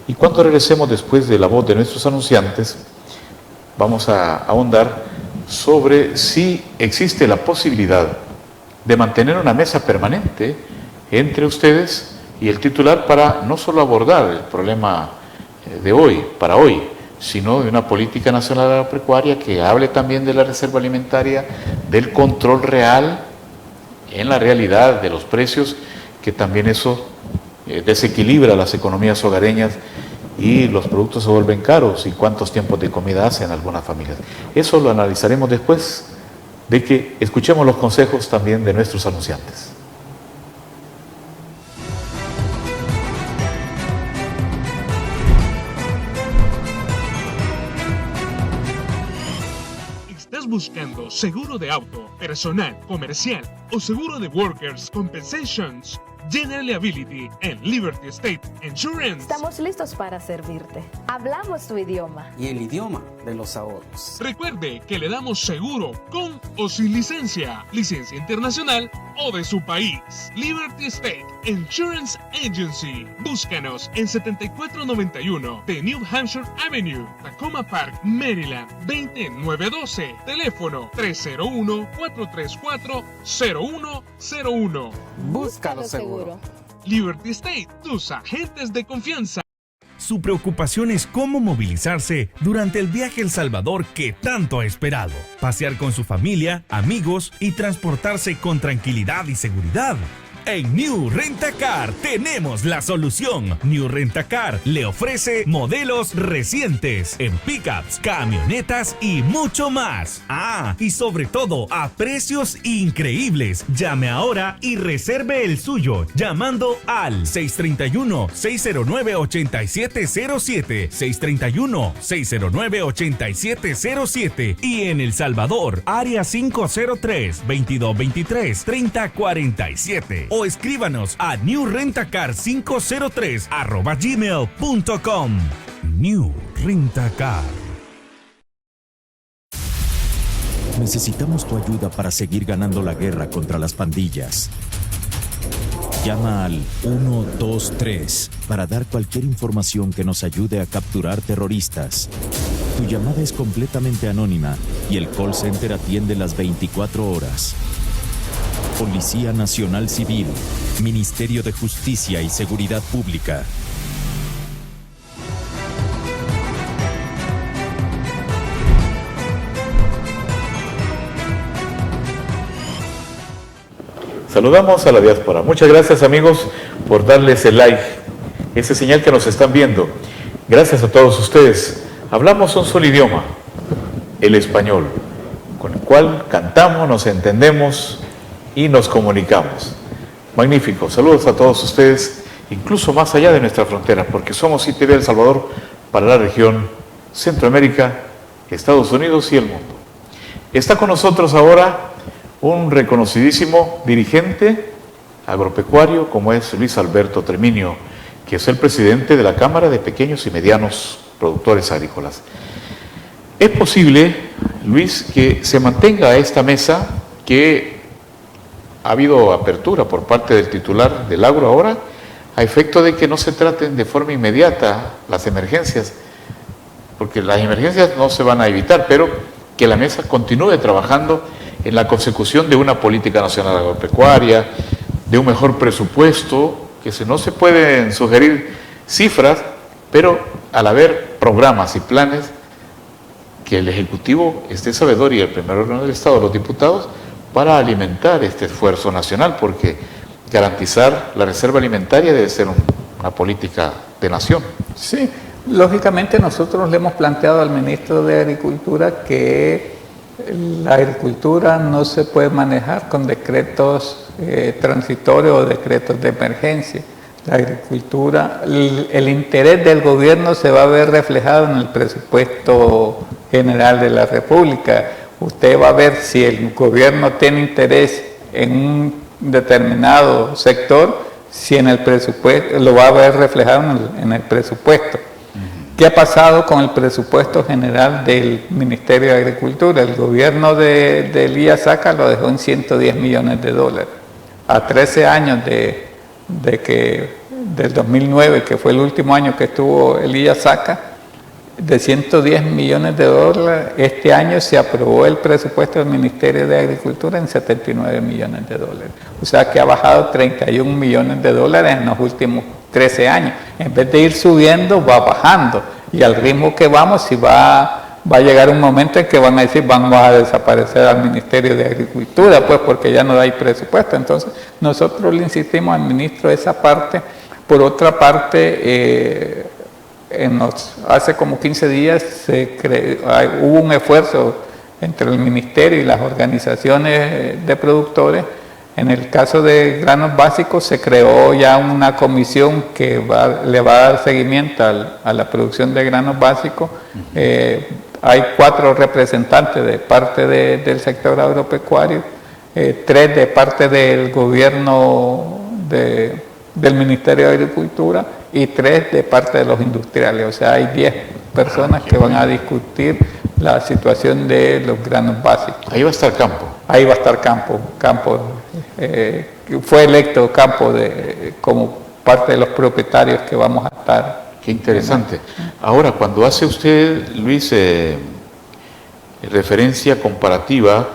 Y cuando regresemos después de la voz de nuestros anunciantes, vamos a ahondar sobre si existe la posibilidad de mantener una mesa permanente entre ustedes y el titular para no solo abordar el problema de hoy, para hoy, sino de una política nacional agropecuaria que hable también de la reserva alimentaria, del control real en la realidad de los precios, que también eso desequilibra las economías hogareñas y los productos se vuelven caros y cuántos tiempos de comida hacen algunas familias. Eso lo analizaremos después de que escuchemos los consejos también de nuestros anunciantes. ¿Estás buscando seguro de auto, personal, comercial o seguro de Workers' Compensations? General Liability en Liberty State Insurance. Estamos listos para servirte. Hablamos tu idioma. Y el idioma de los ahorros. Recuerde que le damos seguro con o sin licencia, licencia internacional o de su país. Liberty State Insurance Agency. Búscanos en 7491 de New Hampshire Avenue, Tacoma Park, Maryland, 20912. Teléfono 301-434-0101. Búscalo seguro. Liberty State, tus agentes de confianza. Su preocupación es cómo movilizarse durante el viaje a El Salvador que tanto ha esperado. Pasear con su familia, amigos y transportarse con tranquilidad y seguridad. En New Rent-A-Car tenemos la solución. New Rent-A-Car le ofrece modelos recientes en pickups, camionetas y mucho más. Ah, y sobre todo a precios increíbles. Llame ahora y reserve el suyo llamando al 631-609-8707, 631-609-8707 y en El Salvador, área 503-2223-3047. O escríbanos a newrentacar503@gmail.com. New Rent-A-Car. Necesitamos tu ayuda para seguir ganando la guerra contra las pandillas. Llama al 123 para dar cualquier información que nos ayude a capturar terroristas. Tu llamada es completamente anónima y el call center atiende las 24 horas. Policía Nacional Civil, Ministerio de Justicia y Seguridad Pública. Saludamos a la diáspora. Muchas gracias, amigos, por darles el like, ese señal que nos están viendo. Gracias a todos ustedes. Hablamos un solo idioma, el español, con el cual cantamos, nos entendemos y nos comunicamos. Magnífico. Saludos a todos ustedes, incluso más allá de nuestra frontera, porque somos ITV El Salvador para la región Centroamérica, Estados Unidos y el mundo. Está con nosotros ahora un reconocidísimo dirigente agropecuario como es Luis Alberto Treminio, que es el presidente de la Cámara de Pequeños y Medianos Productores Agrícolas. Es posible, Luis, que se mantenga esta mesa, que ha habido apertura por parte del titular del agro ahora, a efecto de que no se traten de forma inmediata las emergencias, porque las emergencias no se van a evitar, pero que la mesa continúe trabajando en la consecución de una política nacional agropecuaria, de un mejor presupuesto, que no se pueden sugerir cifras, pero al haber programas y planes, que el Ejecutivo esté sabedor y el primer órgano del Estado, los diputados, para alimentar este esfuerzo nacional, porque garantizar la reserva alimentaria debe ser una política de nación. Sí, lógicamente nosotros le hemos planteado al ministro de Agricultura que la agricultura no se puede manejar con decretos transitorios o decretos de emergencia. La agricultura, el interés del gobierno se va a ver reflejado en el presupuesto general de la República. Usted va a ver si el gobierno tiene interés en un determinado sector, si en el presupuesto, lo va a ver reflejado en el presupuesto. ¿Qué ha pasado con el presupuesto general del Ministerio de Agricultura? El gobierno de Elías Saca lo dejó en $110 millones. A 13 años del 2009, que fue el último año que estuvo Elías Saca, de $110 millones, este año se aprobó el presupuesto del Ministerio de Agricultura en $79 millones. O sea que ha bajado $31 millones en los últimos 13 años. En vez de ir subiendo, va bajando. Y al ritmo que vamos, si va a llegar un momento en que van a decir, vamos a desaparecer al Ministerio de Agricultura, pues porque ya no hay presupuesto. Entonces, nosotros le insistimos al ministro esa parte. Por otra parte, hace como 15 días hubo un esfuerzo entre el ministerio y las organizaciones de productores. En el caso de granos básicos se creó ya una comisión que le va a dar seguimiento a la producción de granos básicos. Hay 4 representantes de parte del sector agropecuario, 3 de parte del gobierno del Ministerio de Agricultura y 3 de parte de los industriales. O sea, hay personas que van a discutir la situación de los granos básicos. Ahí va a estar Campo. Ahí va a estar Campo. Fue electo Campo como parte de los propietarios que vamos a estar. Qué interesante. Ahora, cuando hace usted, Luis, referencia comparativa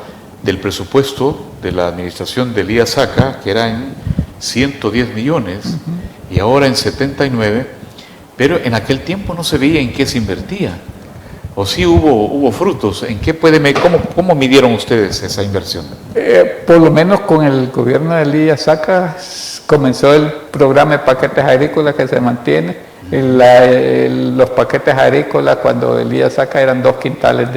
del presupuesto de la administración de Elías Saca, que era en 110 millones, y ahora en 79, pero en aquel tiempo no se veía en qué se invertía. ¿O sí hubo frutos? ¿En qué cómo midieron ustedes esa inversión? Por lo menos con el gobierno de Elías Saca comenzó el programa de paquetes agrícolas que se mantiene. Los paquetes agrícolas cuando Elías Saca eran 2 quintales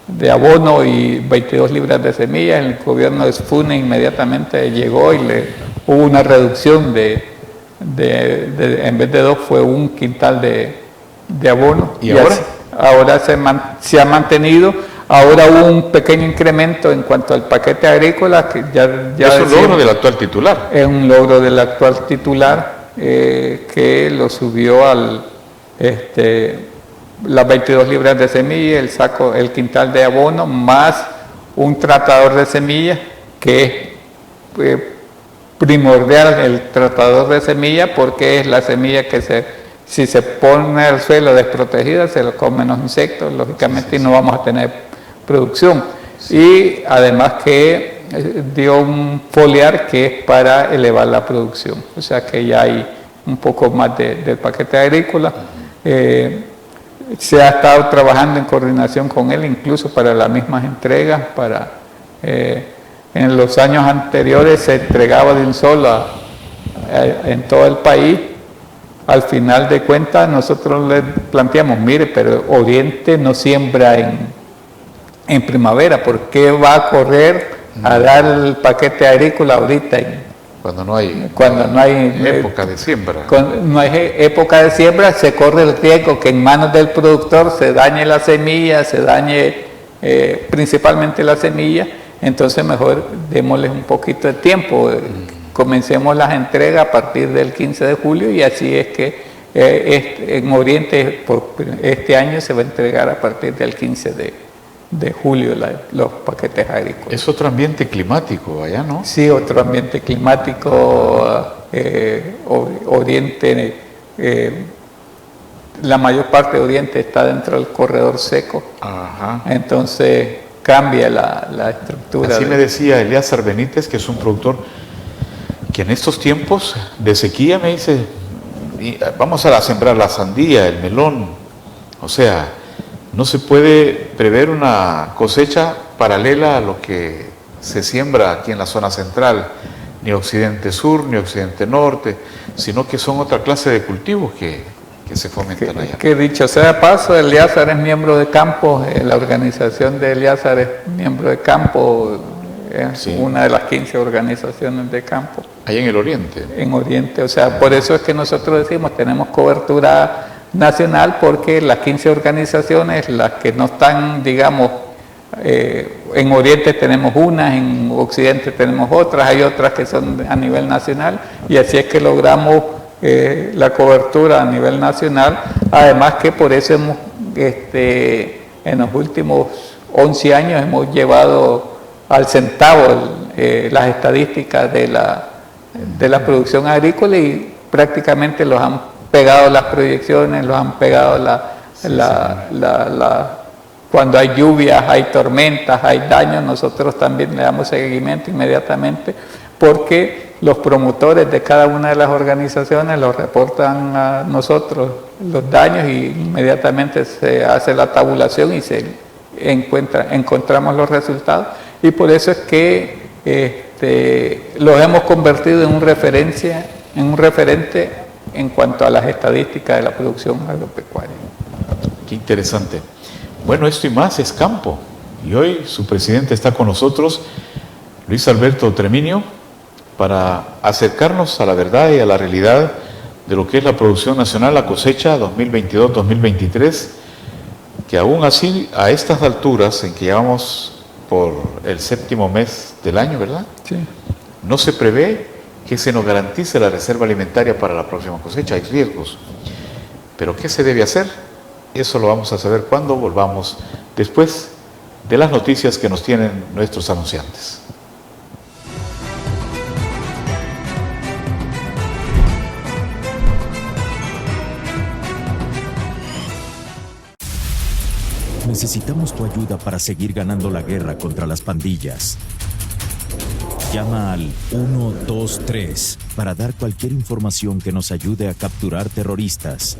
de abono y 22 libras de semillas. El gobierno de Sfune inmediatamente llegó y hubo una reducción en vez de 2 fue 1 quintal de abono. ¿Y ahora? Ahora se ha mantenido. Ahora hubo un pequeño incremento en cuanto al paquete agrícola que ya es un logro del actual titular. Es un logro del actual titular que lo subió las 22 libras de semilla, el quintal de abono, más un tratador de semillas que es primordial el tratador de semilla porque es la semilla que si se pone al suelo desprotegida se lo comen los insectos, lógicamente, y no vamos a tener producción. Y además que dio un foliar que es para elevar la producción, o sea que ya hay un poco más del paquete agrícola. Se ha estado trabajando en coordinación con él, incluso para las mismas entregas. En los años anteriores se entregaba de un solo en todo el país. Al final de cuentas nosotros le planteamos, mire, pero Oriente no siembra en primavera, ¿por qué va a correr a dar el paquete agrícola ahorita? Cuando no hay época de siembra. Cuando no hay época de siembra, se corre el riesgo que en manos del productor se dañe la semilla, se dañe principalmente la semilla. Entonces mejor démosles un poquito de tiempo. Comencemos las entregas a partir del 15 de julio y así es que en Oriente este año se va a entregar a partir del 15 de julio los paquetes agrícolas. Es otro ambiente climático allá, ¿no? Sí, otro ambiente climático. Oriente, la mayor parte de Oriente está dentro del corredor seco. Ajá. Entonces cambia la estructura. Así me decía Elías Benítez, que es un productor que en estos tiempos de sequía me dice, vamos a sembrar la sandía, el melón, o sea, no se puede prever una cosecha paralela a lo que se siembra aquí en la zona central, ni occidente sur, ni occidente norte, sino que son otra clase de cultivos que se fomentan allá. Que dicho sea de paso, Eliazar es miembro de campo, la organización de Eliazar es miembro de campo, es una de las 15 organizaciones de campo. Allá en el Oriente. En Oriente, o sea, por eso es que nosotros decimos, tenemos cobertura nacional, porque las 15 organizaciones, las que no están, digamos, en Oriente tenemos unas, en Occidente tenemos otras, hay otras que son a nivel nacional, y así es que logramos la cobertura a nivel nacional. Además que por eso hemos, en los últimos 11 años hemos llevado al centavo las estadísticas de la producción agrícola y prácticamente los han pegado las proyecciones, los han pegado cuando hay lluvias, hay tormentas, hay daños, nosotros también le damos seguimiento inmediatamente porque los promotores de cada una de las organizaciones los reportan a nosotros los daños y inmediatamente se hace la tabulación y se encontramos los resultados, y por eso es que los hemos convertido en un referente en cuanto a las estadísticas de la producción agropecuaria. Qué interesante. Bueno, esto y más es campo. Y hoy su presidente está con nosotros, Luis Alberto Treminio, para acercarnos a la verdad y a la realidad de lo que es la producción nacional, la cosecha 2022-2023, que aún así, a estas alturas en que llevamos por el 7º mes del año, ¿verdad? Sí. No se prevé que se nos garantice la reserva alimentaria para la próxima cosecha, hay riesgos. Pero ¿qué se debe hacer? Eso lo vamos a saber cuando volvamos después de las noticias que nos tienen nuestros anunciantes. Necesitamos tu ayuda para seguir ganando la guerra contra las pandillas. Llama al 123 para dar cualquier información que nos ayude a capturar terroristas.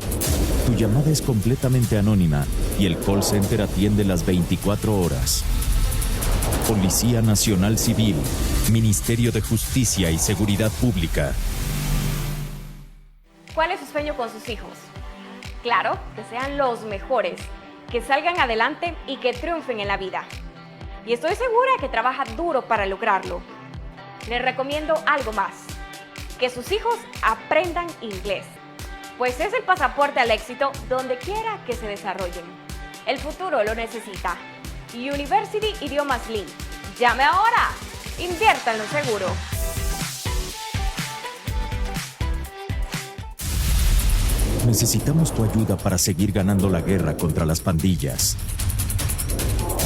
Tu llamada es completamente anónima y el call center atiende las 24 horas. Policía Nacional Civil, Ministerio de Justicia y Seguridad Pública. ¿Cuál es su sueño con sus hijos? Claro, que sean los mejores, que salgan adelante y que triunfen en la vida. Y estoy segura que trabaja duro para lograrlo. Les recomiendo algo más, que sus hijos aprendan inglés, pues es el pasaporte al éxito donde quiera que se desarrollen. El futuro lo necesita. University Idiomas Link. Llame ahora. Inviértanlo seguro. Necesitamos tu ayuda para seguir ganando la guerra contra las pandillas.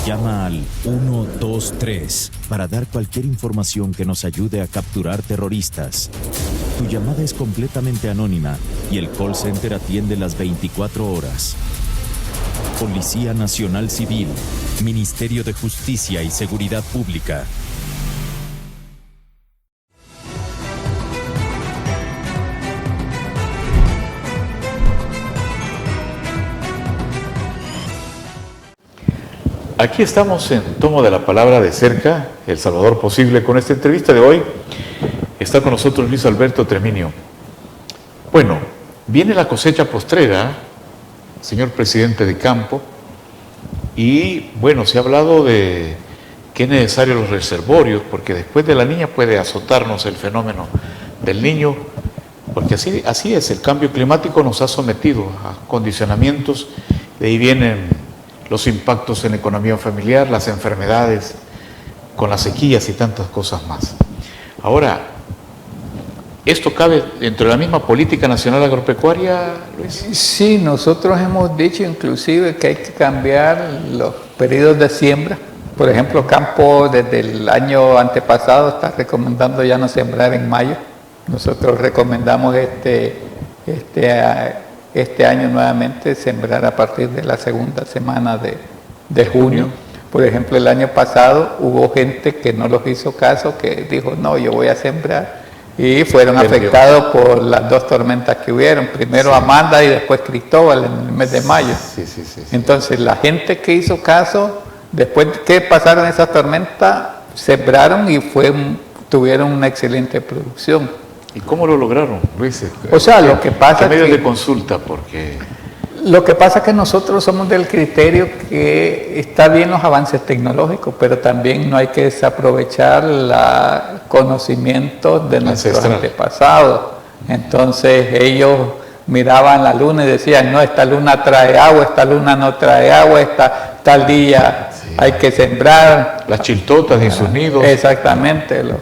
Llama al 123 para dar cualquier información que nos ayude a capturar terroristas. Tu llamada es completamente anónima y el call center atiende las 24 horas. Policía Nacional Civil, Ministerio de Justicia y Seguridad Pública. Aquí estamos en Tomo de la Palabra de cerca, El Salvador Posible. Con esta entrevista de hoy está con nosotros Luis Alberto Treminio. Bueno, viene la cosecha postrera, señor presidente de campo, y bueno, se ha hablado de que es necesario los reservorios, porque después de la niña puede azotarnos el fenómeno del niño, porque así es, el cambio climático nos ha sometido a condicionamientos, de ahí vienen los impactos en la economía familiar, las enfermedades, con las sequías y tantas cosas más. Ahora, ¿esto cabe dentro de la misma política nacional agropecuaria, Luis? Sí, nosotros hemos dicho inclusive que hay que cambiar los periodos de siembra. Por ejemplo, Campo desde el año antepasado está recomendando ya no sembrar en mayo. Nosotros recomendamos este año nuevamente sembrar a partir de la segunda semana de junio. Por ejemplo, el año pasado hubo gente que no los hizo caso, que dijo, no, yo voy a sembrar, y fueron afectados por las dos tormentas que hubieron, primero sí, Amanda y después Cristóbal en el mes de mayo. Sí. Entonces, la gente que hizo caso, después que pasaron esas tormentas, sembraron y tuvieron una excelente producción. ¿Y cómo lo lograron, Luis? O sea, lo que pasa es medios que de consulta, porque lo que pasa es que nosotros somos del criterio que está bien los avances tecnológicos, pero también no hay que desaprovechar los conocimientos de nuestros antepasados. Entonces ellos miraban la luna y decían, no, esta luna trae agua, esta luna no trae agua, tal día hay que sembrar. Las chiltotas y sus nidos. Exactamente, los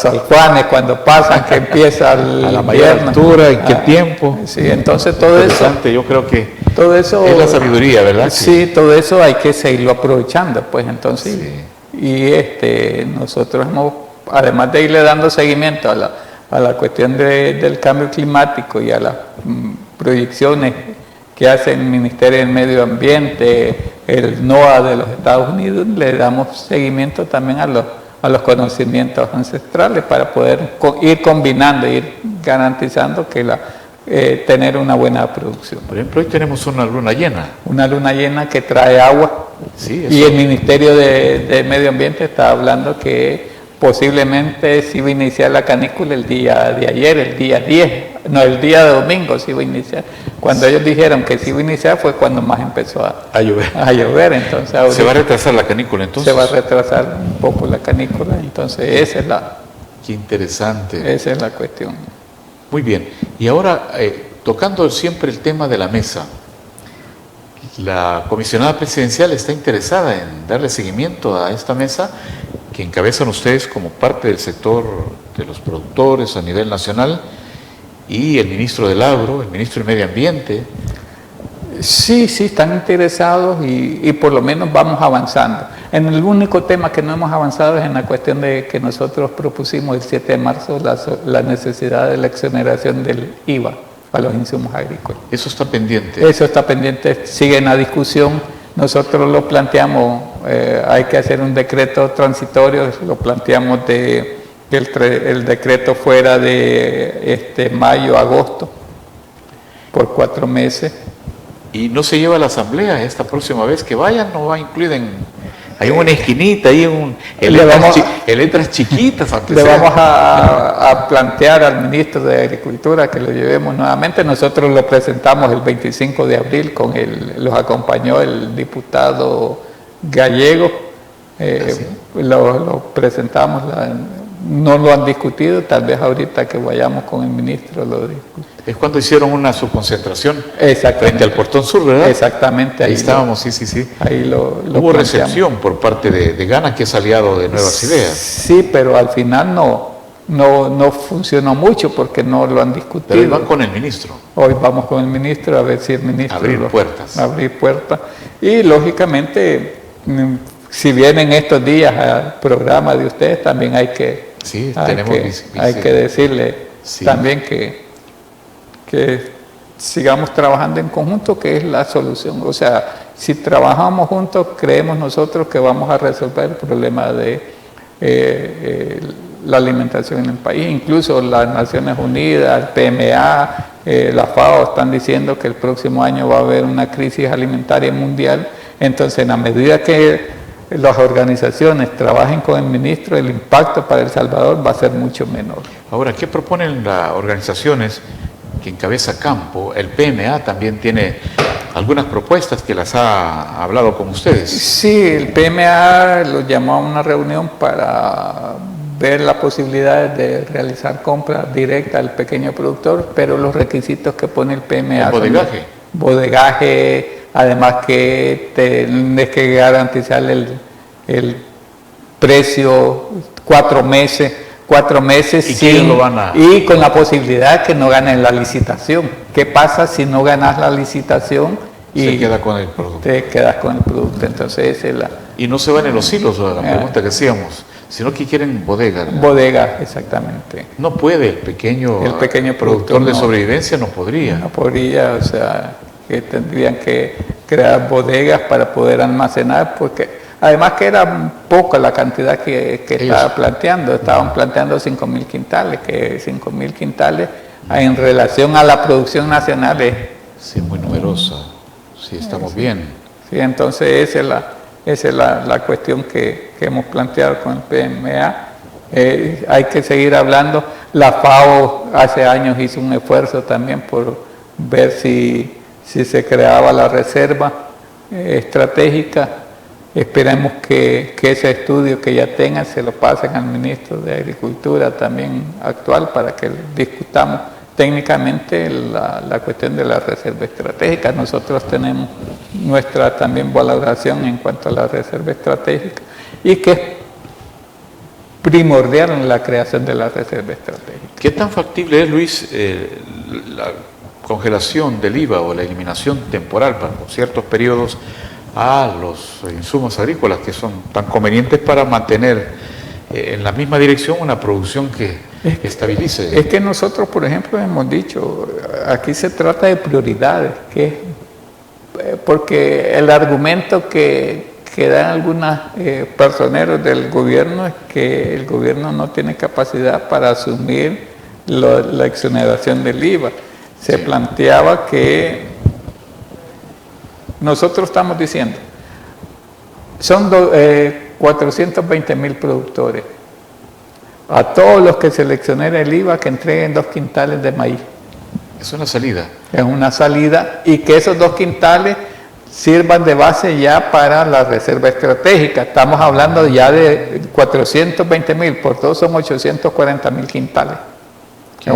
aljuanes cuando pasan, que empieza el a la mayor altura, en qué tiempo. Sí, entonces todo eso. Yo creo que todo eso es la sabiduría, ¿verdad? Sí, todo eso hay que seguirlo aprovechando, pues entonces. Sí. Y nosotros hemos, además de irle dando seguimiento a la cuestión del cambio climático y a las proyecciones que hace el Ministerio del Medio Ambiente, el NOAA de los Estados Unidos, le damos seguimiento también a los conocimientos ancestrales para poder ir combinando, ir garantizando que tener una buena producción. Por ejemplo, hoy tenemos una luna llena. Una luna llena que trae agua. Sí, y el Ministerio de Medio Ambiente está hablando que posiblemente sí va a iniciar la canícula el día de ayer, el día 10, no, el día de domingo sí va a iniciar. Cuando ellos dijeron que sí va a iniciar fue cuando más empezó a llover. Entonces, ahorita ¿se va a retrasar la canícula entonces? Se va a retrasar un poco la canícula, entonces esa es Qué interesante. Esa es la cuestión. Muy bien, y ahora tocando siempre el tema de la mesa, la comisionada presidencial está interesada en darle seguimiento a esta mesa que encabezan ustedes como parte del sector de los productores a nivel nacional, y el ministro del Agro, el ministro del Medio Ambiente, Sí, están interesados y por lo menos vamos avanzando. En el único tema que no hemos avanzado es en la cuestión de que nosotros propusimos el 7 de marzo la necesidad de la exoneración del IVA a los insumos agrícolas. Eso está pendiente. Eso está pendiente, sigue en la discusión. Nosotros lo planteamos, hay que hacer un decreto transitorio, lo planteamos de que el decreto fuera de mayo, agosto, por 4 meses. ¿Y no se lleva a la asamblea esta próxima vez que vayan? ¿No va incluida en...? Hay una esquinita, hay letras chiquitas. Le vamos a plantear al ministro de Agricultura que lo llevemos nuevamente.Nosotros lo presentamos el 25 de abril, los acompañó el diputado Gallego. Lo presentamos, no lo han discutido, tal vez ahorita que vayamos con el ministro lo discutimos. Es cuando hicieron una subconcentración Exactamente. frente al Portón Sur, ¿verdad? Exactamente. Ahí estábamos, sí. Ahí lo Hubo planteamos. recepción por parte de Gana, que es aliado de Nuevas Ideas. Sí, pero al final no funcionó mucho porque no lo han discutido. Pero ahí van con el ministro. Hoy vamos con el ministro a ver si el ministro... Abrir puertas. Abrir puertas. Y lógicamente, si vienen estos días al programa de ustedes, también hay que... Sí, hay que decirle también que sigamos trabajando en conjunto, que es la solución. O sea, si trabajamos juntos, creemos nosotros que vamos a resolver el problema de la alimentación en el país. Incluso las Naciones Unidas, el PMA, la FAO están diciendo que el próximo año va a haber una crisis alimentaria mundial. Entonces, en la medida que las organizaciones trabajen con el ministro, el impacto para El Salvador va a ser mucho menor. Ahora, ¿qué proponen las organizaciones que encabeza Campo? El PMA también tiene algunas propuestas que las ha hablado con ustedes. Sí, el PMA lo llamó a una reunión para ver la posibilidad de realizar compras directas al pequeño productor, pero los requisitos que pone el PMA... ¿El bodegaje? Bodegaje, además que tienes que garantizar el precio 4 meses. 4 meses y con la posibilidad que no ganes la licitación. ¿Qué pasa si no ganas la licitación y se queda con el producto? Te quedas con el producto. Entonces esa es la... Y no se van en los hilos, la pregunta que hacíamos, sino que quieren bodega. Bodega, exactamente. No puede el pequeño productor de sobrevivencia, no podría. No podría, o sea, que tendrían que crear bodegas para poder almacenar, porque... Además que era poca la cantidad que estaba planteando. Estaban planteando 5.000 quintales, que 5.000 quintales en relación a la producción nacional es... Sí, muy numerosa. Sí, estamos bien. Sí, entonces esa es la cuestión que hemos planteado con el PMA. Hay que seguir hablando. La FAO hace años hizo un esfuerzo también por ver si se creaba la reserva estratégica. Esperemos que ese estudio que ya tengan se lo pasen al ministro de Agricultura también actual para que discutamos técnicamente la cuestión de la reserva estratégica. Nosotros tenemos nuestra también valoración en cuanto a la reserva estratégica y que es primordial en la creación de la reserva estratégica. ¿Qué tan factible es, Luis, la congelación del IVA o la eliminación temporal para ciertos periodos a los insumos agrícolas que son tan convenientes para mantener en la misma dirección una producción que estabilice? Es que nosotros, por ejemplo, hemos dicho, aquí se trata de prioridades, porque el argumento que dan algunos personeros del gobierno es que el gobierno no tiene capacidad para asumir la exoneración del IVA. Se planteaba que nosotros estamos diciendo, son 420.000 productores. A todos los que seleccionen el IVA que entreguen 2 quintales de maíz. Es una salida. Es una salida y que esos 2 quintales sirvan de base ya para la reserva estratégica. Estamos hablando ya de 420.000, por todos son 840.000 quintales. Es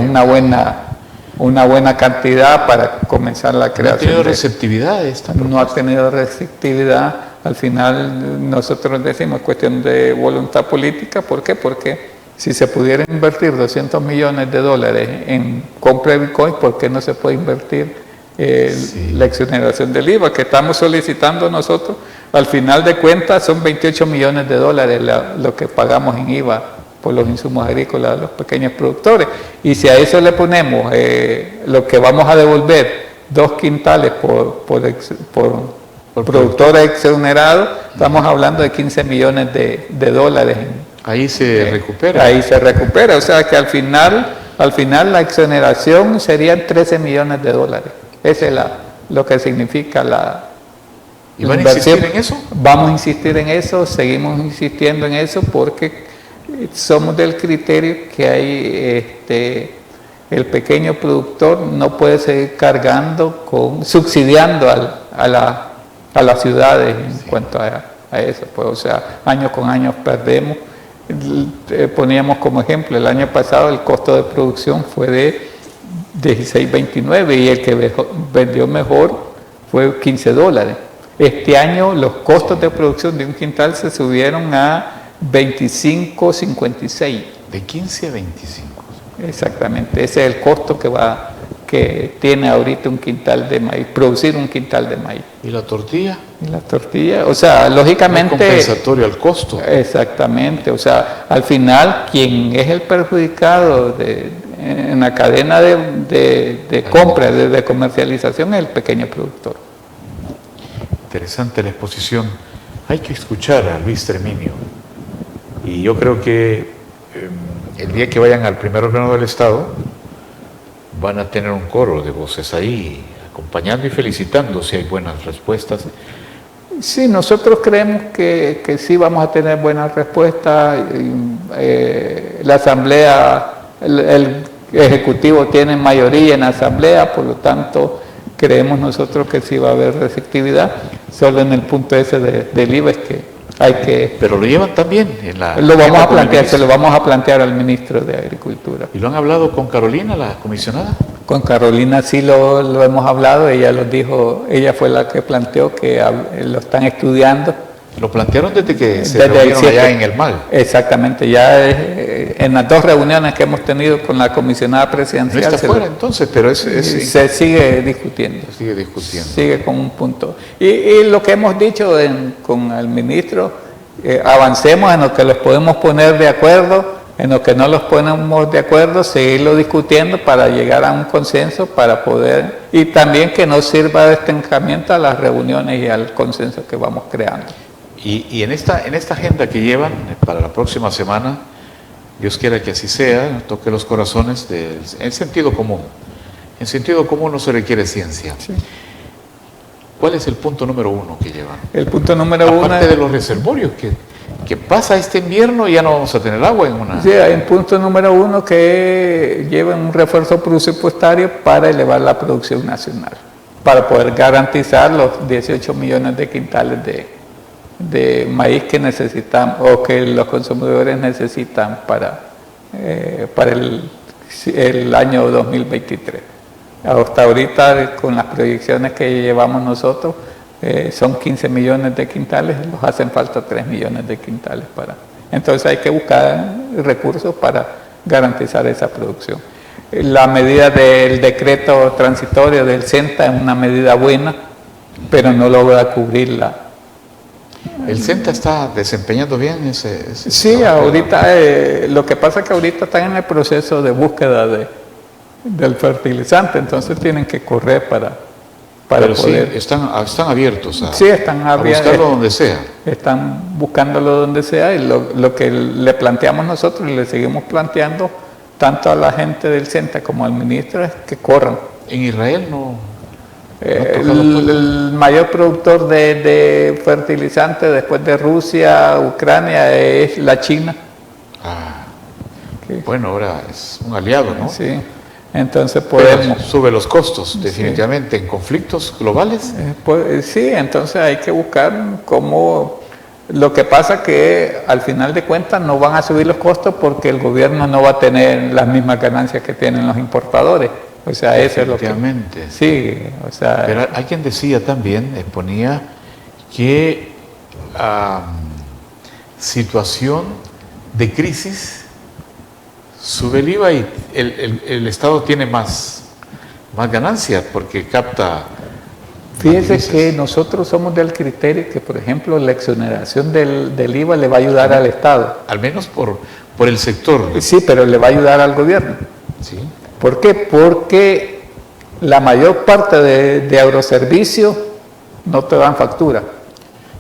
una buena cantidad para comenzar la creación. ¿No ha tenido receptividad esta propuesta? No ha tenido receptividad. Al final nosotros decimos cuestión de voluntad política. ¿Por qué? Porque si se pudiera invertir $200 millones en compra de Bitcoin, ¿por qué no se puede invertir la exoneración del IVA que estamos solicitando nosotros. Al final de cuentas son 28 millones de dólares lo que pagamos en IVA por los insumos agrícolas de los pequeños productores. Y si a eso le ponemos lo que vamos a devolver, 2 quintales por productor exonerado, estamos hablando de 15 millones de dólares. Ahí se recupera. Ahí se recupera, o sea que al final la exoneración serían 13 millones de dólares. Esa es lo que significa la ¿Y van a insistir en eso? Vamos a insistir en eso, seguimos insistiendo en eso porque somos del criterio que hay el pequeño productor no puede seguir subsidiando a las ciudades en cuanto a eso, pues, o sea, año con año perdemos. Poníamos como ejemplo, el año pasado el costo de producción fue de 16.29 y el que vendió mejor fue 15 dólares. Este año los costos de producción de un quintal se subieron a 25.56. De 15 a 25. Exactamente, ese es el costo que tiene ahorita un quintal de maíz, producir un quintal de maíz. ¿Y la tortilla? Y la tortilla, o sea, lógicamente... Es compensatorio al costo. Exactamente, o sea, al final quien es el perjudicado en la cadena de compra, de comercialización, es el pequeño productor. Interesante la exposición. Hay que escuchar a Luis Terminio. Y yo creo que el día que vayan al primer órgano del Estado, van a tener un coro de voces ahí, acompañando y felicitando si hay buenas respuestas. Sí, nosotros creemos que sí vamos a tener buenas respuestas. La Asamblea, el Ejecutivo tiene mayoría en la Asamblea, por lo tanto creemos nosotros que sí va a haber receptividad. Solo en el punto ese del IVA es que hay que... Pero lo llevan también en la... Lo vamos a plantear, se lo vamos a plantear al ministro de Agricultura. ¿Y lo han hablado con Carolina, la comisionada? Con Carolina sí lo hemos hablado, ella lo dijo, ella fue la que planteó que lo están estudiando. Lo plantearon desde que se reunieron allá en el MAL. Exactamente, ya en las 2 reuniones que hemos tenido con la comisionada presidencial. No está fuera entonces, pero se sigue discutiendo. Se sigue discutiendo. Sigue con un punto. Y lo que hemos dicho con el ministro, avancemos en lo que los podemos poner de acuerdo, en lo que no los ponemos de acuerdo, seguirlo discutiendo para llegar a un consenso, para poder, y también que no sirva de estancamiento a las reuniones y al consenso que vamos creando. Y en esta agenda que llevan para la próxima semana, Dios quiera que así sea, toque los corazones en sentido común. En sentido común no se requiere ciencia. Sí. ¿Cuál es el punto número 1 que llevan? El punto número 1 aparte de los reservorios, que pasa este invierno y ya no vamos a tener agua en una... Sí, hay un punto número 1 que lleva un refuerzo presupuestario para elevar la producción nacional, para poder garantizar los 18 millones de quintales de maíz que necesitan o que los consumidores necesitan para el año 2023. Hasta ahorita, con las proyecciones que llevamos nosotros, son 15 millones de quintales, nos hacen falta 3 millones de quintales entonces hay que buscar recursos para garantizar esa producción. La medida del decreto transitorio del CENTA es una medida buena, pero no logra cubrirla. ¿El CENTA está desempeñando bien ese Sí, trabajo? Ahorita, lo que pasa es que ahorita están en el proceso de búsqueda del fertilizante, entonces tienen que correr para pero poder... Sí, están abiertos a, sí, están abiertos, a buscarlo donde sea. Están buscándolo donde sea, y lo que le planteamos nosotros y le seguimos planteando tanto a la gente del CENTA como al ministro es que corran. En Israel no... El mayor productor de fertilizantes después de Rusia, Ucrania, es la China. Bueno, ahora es un aliado, ¿no? Sí, entonces podemos... Pero sube los costos, definitivamente, en conflictos globales. Sí, entonces hay que buscar cómo... Lo que pasa que al final de cuentas no van a subir los costos porque el gobierno no va a tener las mismas ganancias que tienen los importadores. O sea, eso es lo que... Sí, o sea... Pero alguien decía también, exponía, que situación de crisis sube el IVA y el Estado tiene más más ganancias porque capta. Fíjese divisas. que nosotros somos del criterio que, por ejemplo, la exoneración del IVA le va a ayudar al Estado. Al menos por el sector. Sí, pero le va a ayudar al gobierno. Sí. ¿Por qué? Porque la mayor parte de agroservicios no te dan factura.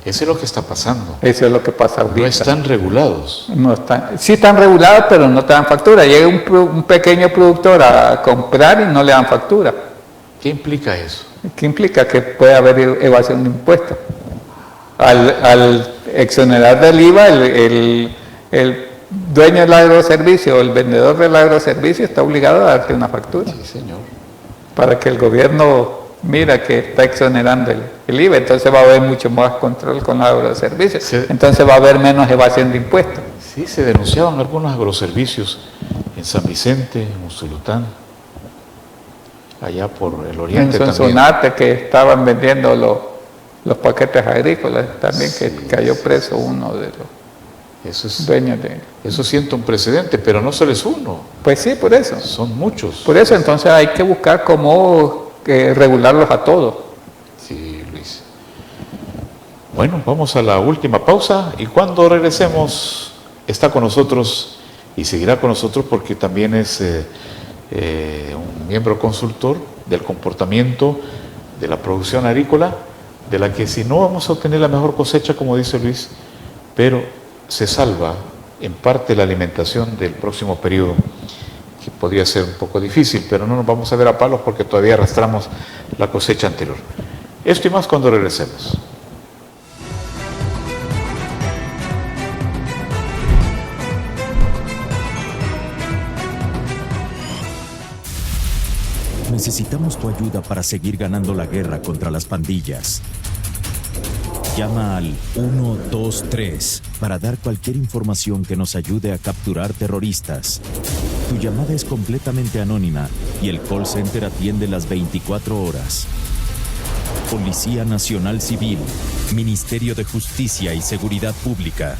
Eso es lo que está pasando. Eso es lo que pasa ahorita. No están regulados. No están, sí están regulados, pero no te dan factura. Llega un pequeño productor a comprar y no le dan factura. ¿Qué implica eso? ¿Qué implica? Que puede haber evasión de impuestos. Al exonerar del IVA, el dueño del agroservicio o el vendedor del agroservicio está obligado a darte una factura. Sí, señor. Para que el gobierno mira que está exonerando el IVA, entonces va a haber mucho más control con los agroservicios. Sí. Entonces va a haber menos evasión de impuestos. Sí, se denunciaban algunos agroservicios en San Vicente, en Usulután, allá por el En oriente también. Sonsonate, que estaban vendiendo los paquetes agrícolas, también que Sí, cayó preso uno de los Eso dueños de... eso sienta un precedente, pero no solo es uno, Pues sí, por eso. son muchos. Por eso entonces hay que buscar cómo regularlos a todos. Sí, Luis. Bueno, vamos a la última pausa y cuando regresemos está con nosotros y seguirá con nosotros porque también es un miembro consultor del comportamiento de la producción agrícola, de la que si no vamos a obtener la mejor cosecha, como dice Luis, pero se salva en parte la alimentación del próximo periodo, que podría ser un poco difícil, pero no nos vamos a ver a palos porque todavía arrastramos la cosecha anterior. Esto y más cuando regresemos. Necesitamos tu ayuda para seguir ganando la guerra contra las pandillas. Llama al 123 para dar cualquier información que nos ayude a capturar terroristas. Tu llamada es completamente anónima y el call center atiende las 24 horas. Policía Nacional Civil, Ministerio de Justicia y Seguridad Pública.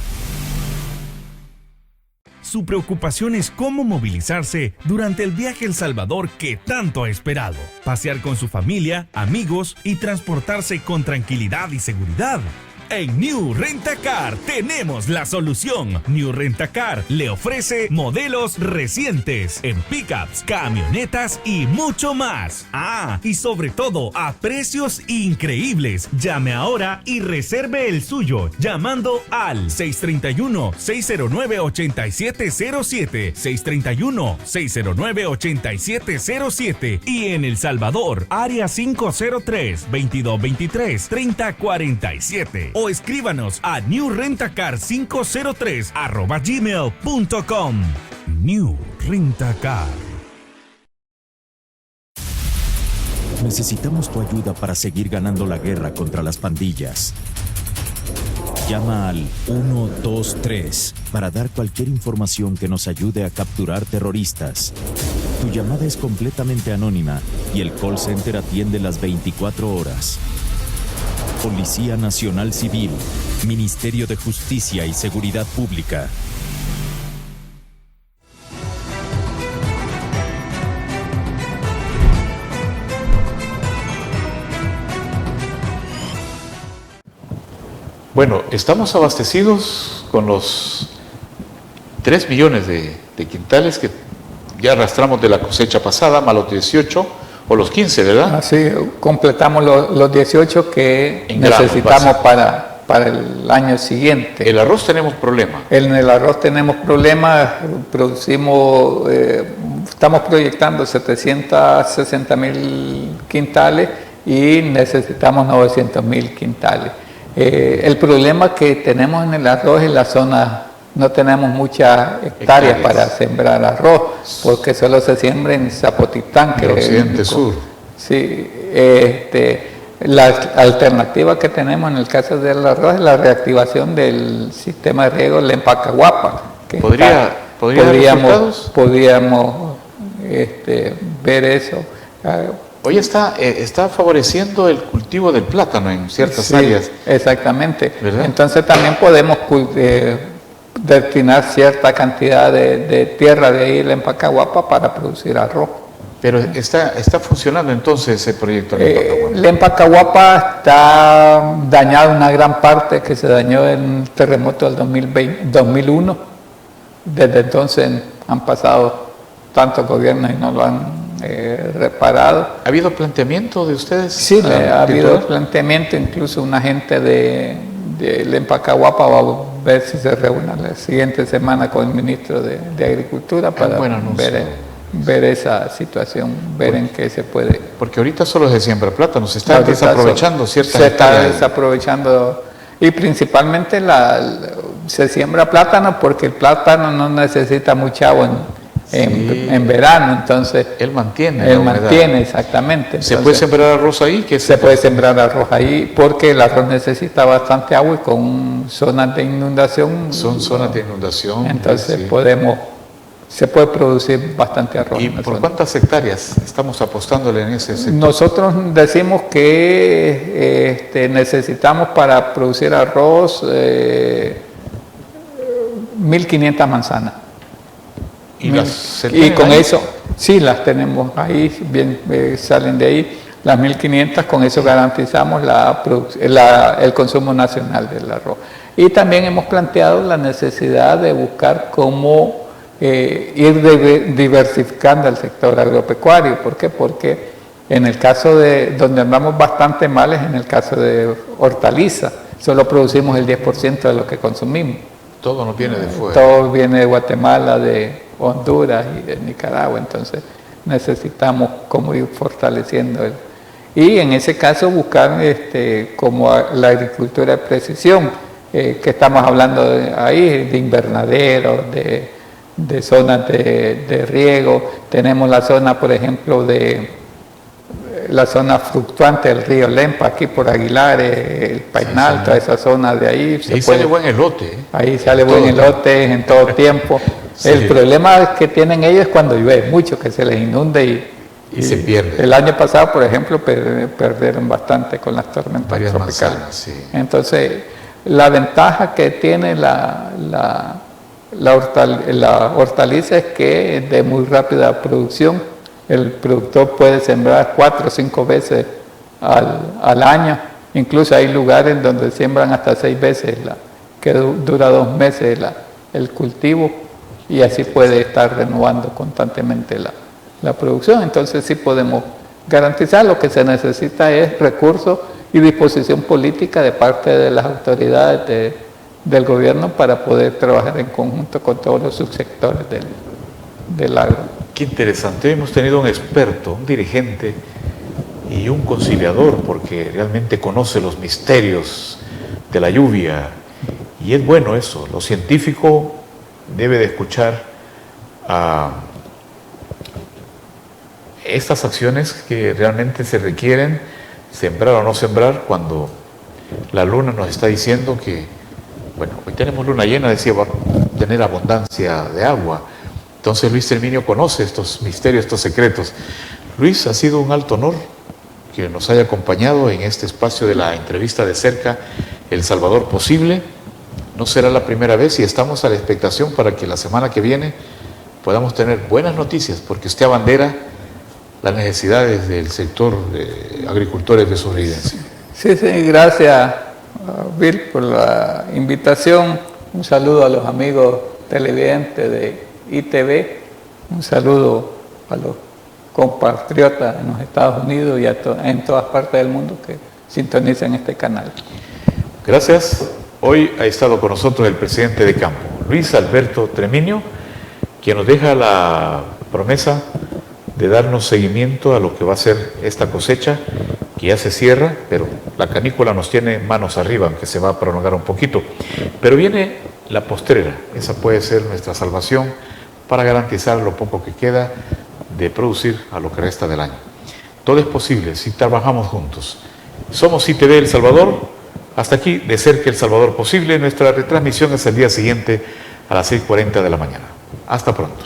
Su preocupación es cómo movilizarse durante el viaje a El Salvador que tanto ha esperado. Pasear con su familia, amigos y transportarse con tranquilidad y seguridad. En New Rent-A-Car tenemos la solución. New Rent-A-Car le ofrece modelos recientes en pickups, camionetas y mucho más. Ah, y sobre todo a precios increíbles. Llame ahora y reserve el suyo llamando al 631-609-8707, 631-609-8707 y en El Salvador, área 503-2223-3047. O escríbanos a newrentacar503@gmail.com. New Rentacar. Necesitamos tu ayuda para seguir ganando la guerra contra las pandillas. Llama al 123 para dar cualquier información que nos ayude a capturar terroristas. Tu llamada es completamente anónima y el call center atiende las 24 horas. Policía Nacional Civil, Ministerio de Justicia y Seguridad Pública. Bueno, estamos abastecidos con los 3 millones de quintales que ya arrastramos de la cosecha pasada, más los 18 o los 15, ¿verdad? Así completamos los 18 que En gramos, necesitamos para el año siguiente. El arroz tenemos problema. En el arroz tenemos problemas, producimos, estamos proyectando 760.000 quintales y necesitamos 900.000 quintales. El problema que tenemos en el arroz en la zona, no tenemos muchas hectáreas para sembrar arroz, porque solo se siembra en Zapotitán, que El es occidente sur. Sí, la alternativa que tenemos en el caso del arroz es la reactivación del sistema de riego Lempacahuapa. ¿Podría dar resultados? Podríamos ver eso. Hoy está favoreciendo el cultivo del plátano en ciertas áreas. Exactamente. ¿Verdad? Entonces también podemos destinar cierta cantidad de tierra de ahí en Lempacahuapa para producir arroz. Pero está funcionando entonces ese proyecto. Lempacahuapa está dañado una gran parte que se dañó en el terremoto del 2001. Desde entonces han pasado tantos gobiernos y no lo han reparado. ¿Ha habido planteamiento de ustedes? Sí, ha habido planteamiento, incluso una gente de Lempacahuapa va a ver si se reúne la siguiente semana con el ministro de Agricultura para ver esa situación, ver en qué se puede. Porque ahorita solo se siembra plátano, se está desaprovechando ciertas hectáreas. Se está desaprovechando, y principalmente se siembra plátano porque el plátano no necesita mucha agua en verano, entonces él mantiene exactamente. Entonces, ¿se puede sembrar arroz ahí? Se puede sembrar arroz ahí porque el arroz necesita bastante agua y con zonas de inundación. Son zonas de inundación. Entonces se puede producir bastante arroz. ¿Y por cuántas hectáreas estamos apostándole en ese sector? Nosotros decimos que necesitamos para producir arroz 1.500 manzanas. ¿Y con eso, sí, las tenemos ahí, bien salen de ahí, las 1.500, con eso garantizamos el consumo nacional del arroz. Y también hemos planteado la necesidad de buscar cómo ir diversificando el sector agropecuario. ¿Por qué? Porque en el caso de donde andamos bastante mal es en el caso de hortaliza, solo producimos el 10% de lo que consumimos. Todo nos viene de fuera. Todo viene de Guatemala, de Honduras y de Nicaragua, entonces necesitamos como ir fortaleciendo y en ese caso buscar como la agricultura de precisión, que estamos hablando ahí, de invernaderos, de zonas de riego. Tenemos la zona, por ejemplo, de la zona fluctuante del río Lempa, aquí por Aguilar, el Painal, toda esa zona de ahí. Ahí sale buen elote. Ahí sale buen elote en todo tiempo. Sí. El problema que tienen ellos es cuando llueve mucho, que se les inunde y se pierde. El año pasado, por ejemplo, perdieron bastante con las tormentas tropicales. Manzanas, sí. Entonces, la ventaja que tiene la hortaliza es que es de muy rápida producción. El productor puede sembrar 4 o 5 veces al año. Incluso hay lugares donde siembran hasta 6 veces, que dura 2 meses el cultivo, y así puede estar renovando constantemente la producción. Entonces sí podemos garantizar. Lo que se necesita es recursos y disposición política de parte de las autoridades del gobierno para poder trabajar en conjunto con todos los subsectores del agro. Qué interesante. Hemos tenido un experto, un dirigente y un conciliador, porque realmente conoce los misterios de la lluvia, y es bueno eso. Lo científico debe de escuchar a estas acciones que realmente se requieren, sembrar o no sembrar, cuando la luna nos está diciendo que, bueno, hoy tenemos luna llena, decía, va a tener abundancia de agua. Entonces Luis Terminio conoce estos misterios, estos secretos. Luis, ha sido un alto honor que nos haya acompañado en este espacio de la entrevista de cerca, El Salvador Posible. No será la primera vez y estamos a la expectación para que la semana que viene podamos tener buenas noticias, porque usted abandera las necesidades del sector de agricultores de sobrevivencia. Sí, gracias, Bill, por la invitación. Un saludo a los amigos televidentes de ITV, un saludo a los compatriotas en los Estados Unidos y en todas partes del mundo que sintonizan este canal. Gracias. Hoy ha estado con nosotros el presidente de campo, Luis Alberto Treminio, quien nos deja la promesa de darnos seguimiento a lo que va a ser esta cosecha, que ya se cierra, pero la canícula nos tiene manos arriba, aunque se va a prolongar un poquito. Pero viene la postrera, esa puede ser nuestra salvación para garantizar lo poco que queda de producir a lo que resta del año. Todo es posible si trabajamos juntos. Somos ITV El Salvador. Hasta aquí, de cerca El Salvador Posible. Nuestra retransmisión es el día siguiente a las 6:40 de la mañana. Hasta pronto.